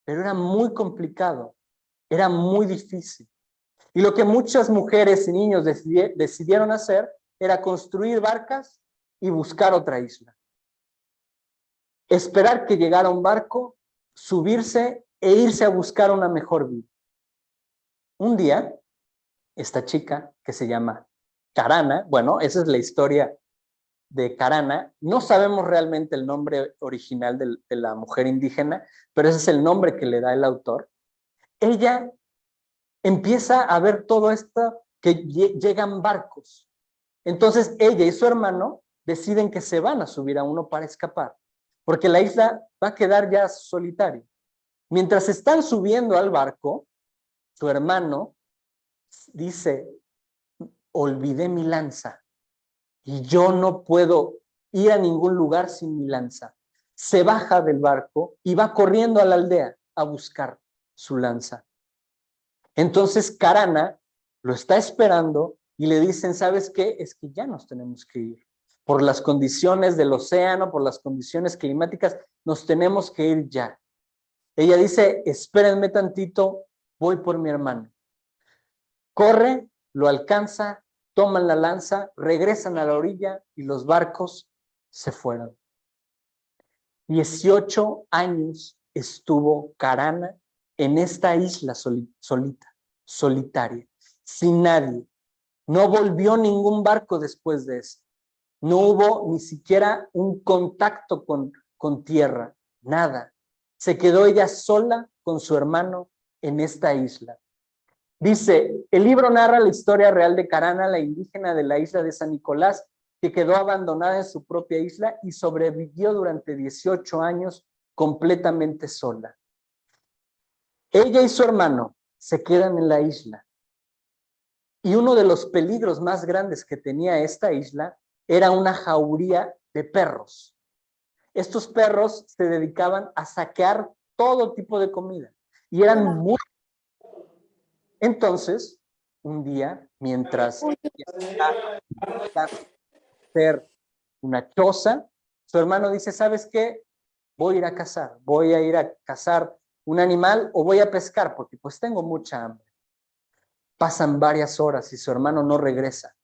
Pero era muy complicado, era muy difícil. Y lo que muchas mujeres y niños decidieron hacer era construir barcas y buscar otra isla. Esperar que llegara un barco, subirse e irse a buscar una mejor vida. Un día, esta chica que se llama Karana, bueno, esa es la historia de Karana, no sabemos realmente el nombre original de la mujer indígena, pero ese es el nombre que le da el autor. Ella empieza a ver todo esto, que llegan barcos. Entonces ella y su hermano deciden que se van a subir a uno para escapar, porque la isla va a quedar ya solitaria. Mientras están subiendo al barco, su hermano dice, olvidé mi lanza y yo no puedo ir a ningún lugar sin mi lanza. Se baja del barco y va corriendo a la aldea a buscar su lanza. Entonces Karana lo está esperando y le dicen, ¿sabes qué? Es que ya nos tenemos que ir. Por las condiciones del océano, por las condiciones climáticas, nos tenemos que ir ya. Ella dice, espérenme tantito, voy por mi hermano. Corre, lo alcanza, toman la lanza, regresan a la orilla y los barcos se fueron. 18 años estuvo Karana en esta isla solitaria, sin nadie. No volvió ningún barco después de eso. No hubo ni siquiera un contacto con con tierra, nada. Se quedó ella sola con su hermano en esta isla. Dice, el libro narra la historia real de Carana, la indígena de la isla de San Nicolás, que quedó abandonada en su propia isla y sobrevivió durante 18 años completamente sola. Ella y su hermano se quedan en la isla. Y uno de los peligros más grandes que tenía esta isla era una jauría de perros. Estos perros se dedicaban a saquear todo tipo de comida y eran muy... Entonces, un día, mientras hacer una choza, su hermano dice, ¿sabes qué? Voy a ir a cazar, voy a ir a cazar un animal o voy a pescar porque pues tengo mucha hambre. Pasan varias horas y su hermano no regresa.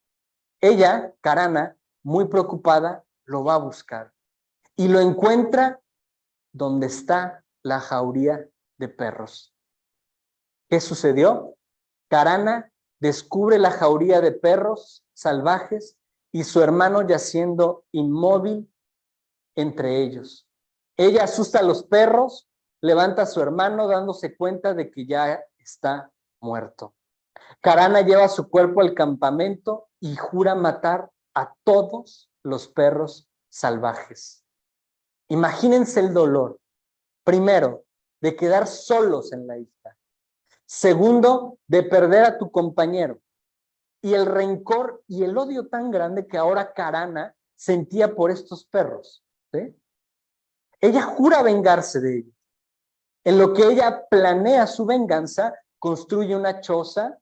Ella, Carana, muy preocupada, lo va a buscar y lo encuentra donde está la jauría de perros. ¿Qué sucedió? Carana descubre la jauría de perros salvajes y su hermano yaciendo inmóvil entre ellos. Ella asusta a los perros, levanta a su hermano dándose cuenta de que ya está muerto. Carana lleva su cuerpo al campamento y jura matar a todos los perros salvajes. Imagínense el dolor. Primero, de quedar solos en la isla. Segundo, de perder a tu compañero. Y el rencor y el odio tan grande que ahora Carana sentía por estos perros. ¿Sí? Ella jura vengarse de ellos. En lo que ella planea su venganza, construye una choza,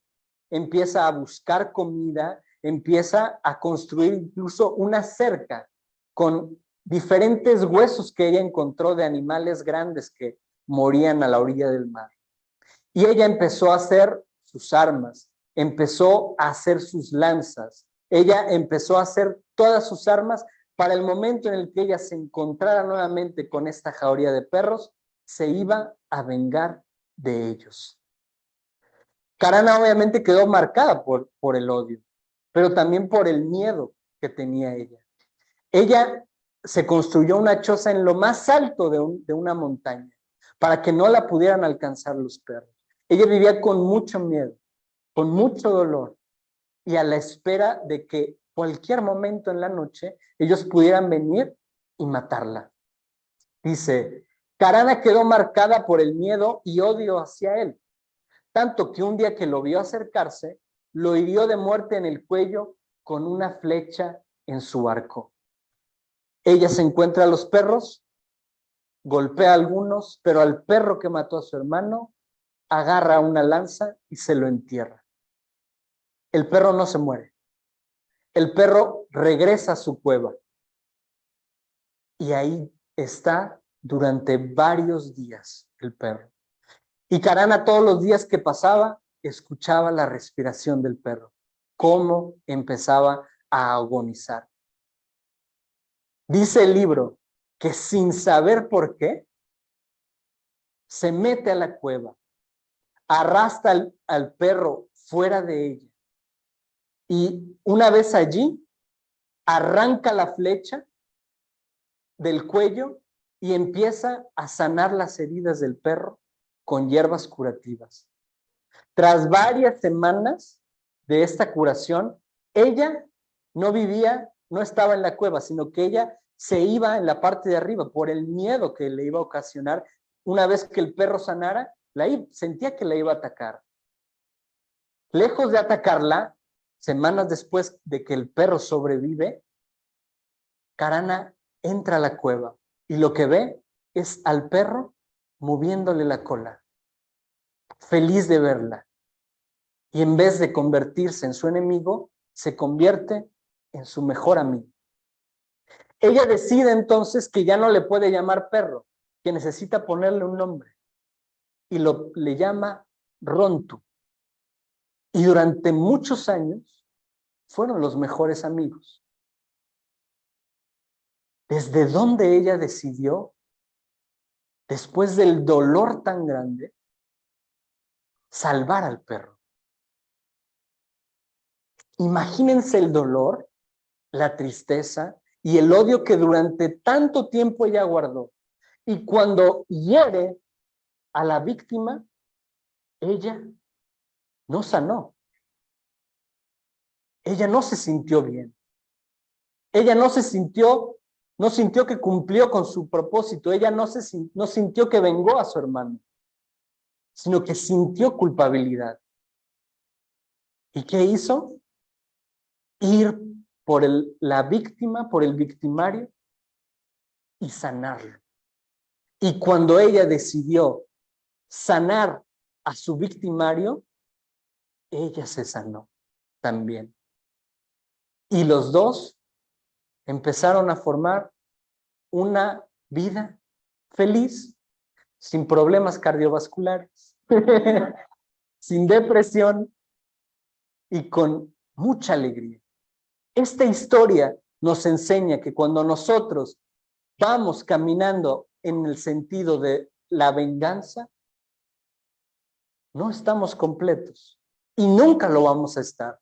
empieza a buscar comida, empieza a construir incluso una cerca con diferentes huesos que ella encontró de animales grandes que morían a la orilla del mar. Y ella empezó a hacer sus armas, empezó a hacer sus lanzas, ella empezó a hacer todas sus armas para el momento en el que ella se encontrara nuevamente con esta jauría de perros, se iba a vengar de ellos. Carana obviamente quedó marcada por el odio, pero también por el miedo que tenía ella. Ella se construyó una choza en lo más alto de una montaña para que no la pudieran alcanzar los perros. Ella vivía con mucho miedo, con mucho dolor y a la espera de que cualquier momento en la noche ellos pudieran venir y matarla. Dice, Carana quedó marcada por el miedo y odio hacia él, tanto que un día que lo vio acercarse, lo hirió de muerte en el cuello con una flecha en su arco. Ella se encuentra a los perros, golpea a algunos, pero al perro que mató a su hermano, agarra una lanza y se lo entierra. El perro no se muere. El perro regresa a su cueva. Y ahí está durante varios días el perro. Y Carana todos los días que pasaba, escuchaba la respiración del perro, cómo empezaba a agonizar. Dice el libro que sin saber por qué, se mete a la cueva, arrastra al perro fuera de ella y una vez allí, arranca la flecha del cuello y empieza a sanar las heridas del perro con hierbas curativas. Tras varias semanas de esta curación, ella no vivía, no estaba en la cueva, sino que ella se iba en la parte de arriba por el miedo que le iba a ocasionar. Una vez que el perro sanara, sentía que la iba a atacar. Lejos de atacarla, semanas después de que el perro sobrevive, Carana entra a la cueva y lo que ve es al perro moviéndole la cola, feliz de verla. Y en vez de convertirse en su enemigo, se convierte en su mejor amigo. Ella decide entonces que ya no le puede llamar perro, que necesita ponerle un nombre. Y le llama Rontu. Y durante muchos años fueron los mejores amigos. Desde donde ella decidió, después del dolor tan grande, salvar al perro. Imagínense el dolor, la tristeza y el odio que durante tanto tiempo ella guardó. Y cuando hiere a la víctima, ella no sanó. Ella no se sintió bien. Ella no sintió que cumplió con su propósito. Ella no sintió que vengó a su hermano, sino que sintió culpabilidad. ¿Y qué hizo? Ir por la víctima, por el victimario y sanarlo. Y cuando ella decidió sanar a su victimario, ella se sanó también. Y los dos empezaron a formar una vida feliz, sin problemas cardiovasculares, sin depresión y con mucha alegría. Esta historia nos enseña que cuando nosotros vamos caminando en el sentido de la venganza, no estamos completos y nunca lo vamos a estar.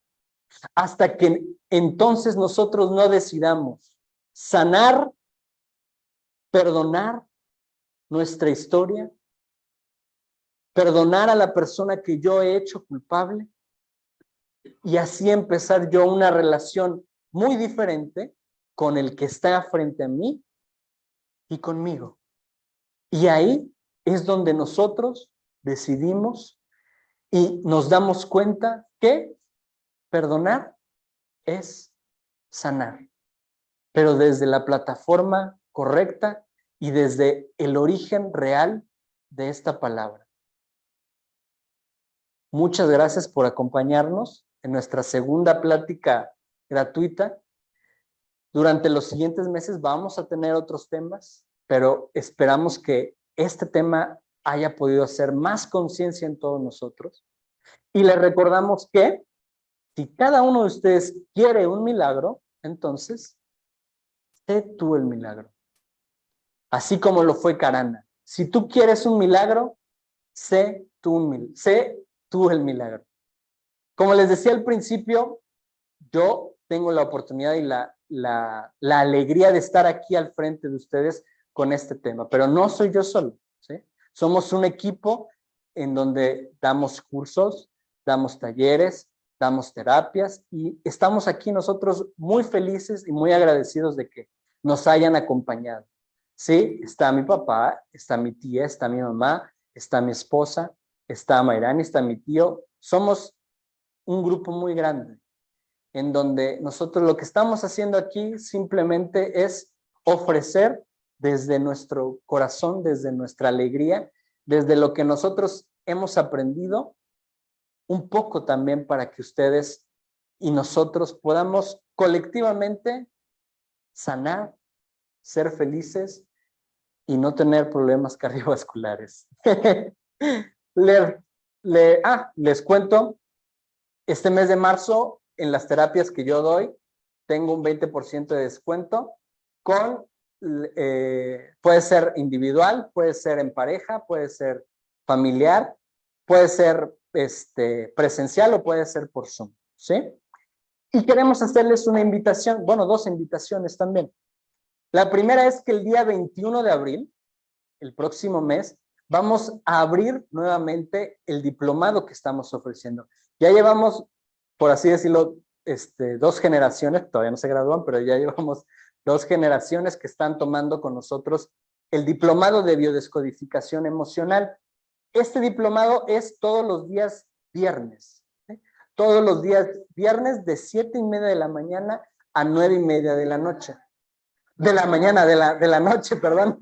Hasta que entonces nosotros no decidamos sanar, perdonar nuestra historia, perdonar a la persona que yo he hecho culpable y así empezar yo una relación muy diferente con el que está frente a mí y conmigo. Y ahí es donde nosotros decidimos y nos damos cuenta que perdonar es sanar, pero desde la plataforma correcta y desde el origen real de esta palabra. Muchas gracias por acompañarnos en nuestra segunda plática gratuita. Durante los siguientes meses vamos a tener otros temas, pero esperamos que este tema haya podido hacer más conciencia en todos nosotros. Y les recordamos que si cada uno de ustedes quiere un milagro, entonces, sé tú el milagro. Así como lo fue Karana. Si tú quieres un milagro, sé tú el milagro. Como les decía al principio, yo tengo la oportunidad y la alegría de estar aquí al frente de ustedes con este tema, pero no soy yo solo, ¿sí? Somos un equipo en donde damos cursos, damos talleres, damos terapias y estamos aquí nosotros muy felices y muy agradecidos de que nos hayan acompañado. Sí, está mi papá, está mi tía, está mi mamá, está mi esposa, está Mayrani, está mi tío. Somos un grupo muy grande en donde nosotros lo que estamos haciendo aquí simplemente es ofrecer desde nuestro corazón, desde nuestra alegría, desde lo que nosotros hemos aprendido, un poco también para que ustedes y nosotros podamos colectivamente sanar, ser felices y no tener problemas cardiovasculares. Les cuento, este mes de marzo, en las terapias que yo doy, tengo un 20% de descuento con, puede ser individual, puede ser en pareja, puede ser familiar, puede ser presencial o puede ser por Zoom, ¿sí? Y queremos hacerles una invitación, bueno, dos invitaciones también. La primera es que el día 21 de abril, el próximo mes, vamos a abrir nuevamente el diplomado que estamos ofreciendo. Ya llevamos, por así decirlo, 2 generaciones, todavía no se gradúan, pero ya llevamos 2 generaciones que están tomando con nosotros el diplomado de biodescodificación emocional. Este diplomado es todos los días viernes, ¿sí? Todos los días viernes de 7:30 de la mañana a 9:30 de la noche. De la mañana, de la noche, perdón.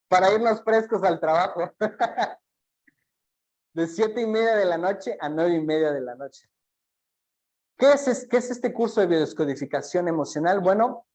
Para irnos frescos al trabajo. De 7:30 de la noche a 9:30 de la noche. ¿Qué es este curso de biodescodificación emocional? Bueno,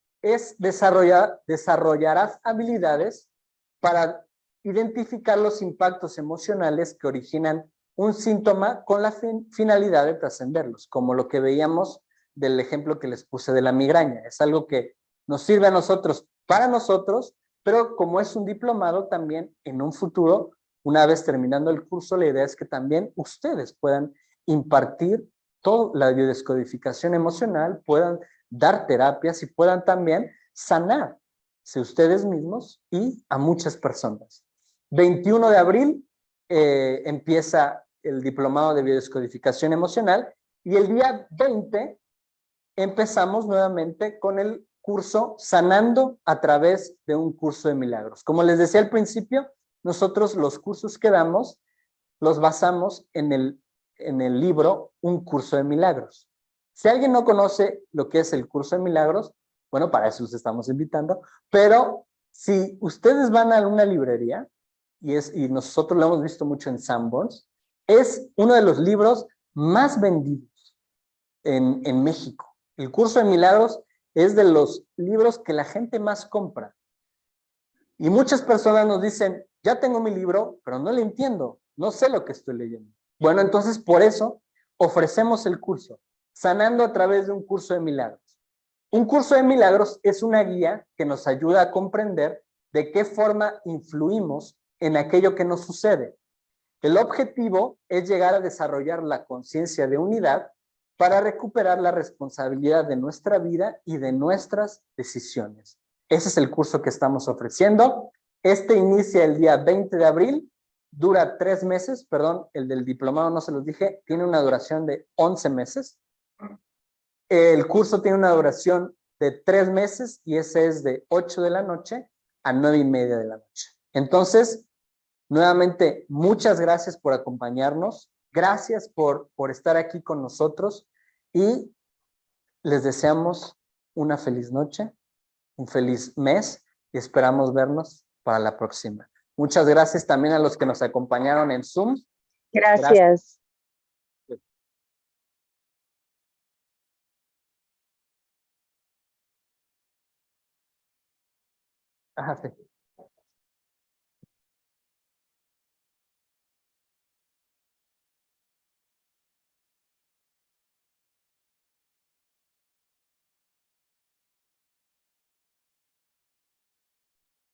desarrollarás habilidades para identificar los impactos emocionales que originan un síntoma con la finalidad de trascenderlos, como lo que veíamos del ejemplo que les puse de la migraña. Es algo que nos sirve a nosotros, para nosotros, pero como es un diplomado también en un futuro, una vez terminando el curso, la idea es que también ustedes puedan impartir toda la biodescodificación emocional, puedan dar terapias y puedan también sanarse ustedes mismos y a muchas personas. 21 de abril empieza el diplomado de biodescodificación emocional y el día 20 empezamos nuevamente con el curso Sanando a través de un curso de milagros. Como les decía al principio, nosotros los cursos que damos los basamos en el libro Un curso de milagros. Si alguien no conoce lo que es el curso de milagros, bueno, para eso los estamos invitando, pero si ustedes van a una librería, y nosotros lo hemos visto mucho en Sanborns, es uno de los libros más vendidos en México. El curso de milagros es de los libros que la gente más compra. Y muchas personas nos dicen, ya tengo mi libro, pero no le entiendo, no sé lo que estoy leyendo. Bueno, entonces por eso ofrecemos el curso, Sanando a través de un curso de milagros. Un curso de milagros es una guía que nos ayuda a comprender de qué forma influimos en aquello que nos sucede. El objetivo es llegar a desarrollar la conciencia de unidad para recuperar la responsabilidad de nuestra vida y de nuestras decisiones. Ese es el curso que estamos ofreciendo. Este inicia el día 20 de abril, dura 3 meses, perdón, el del diplomado no se los dije, tiene una duración de 11 meses. El curso tiene una duración de 3 meses y ese es de 8 de la noche a 9:30 de la noche. Entonces, nuevamente, muchas gracias por acompañarnos, gracias por estar aquí con nosotros y les deseamos una feliz noche, un feliz mes y esperamos vernos para la próxima. Muchas gracias también a los que nos acompañaron en Zoom. Gracias. Ajá, sí.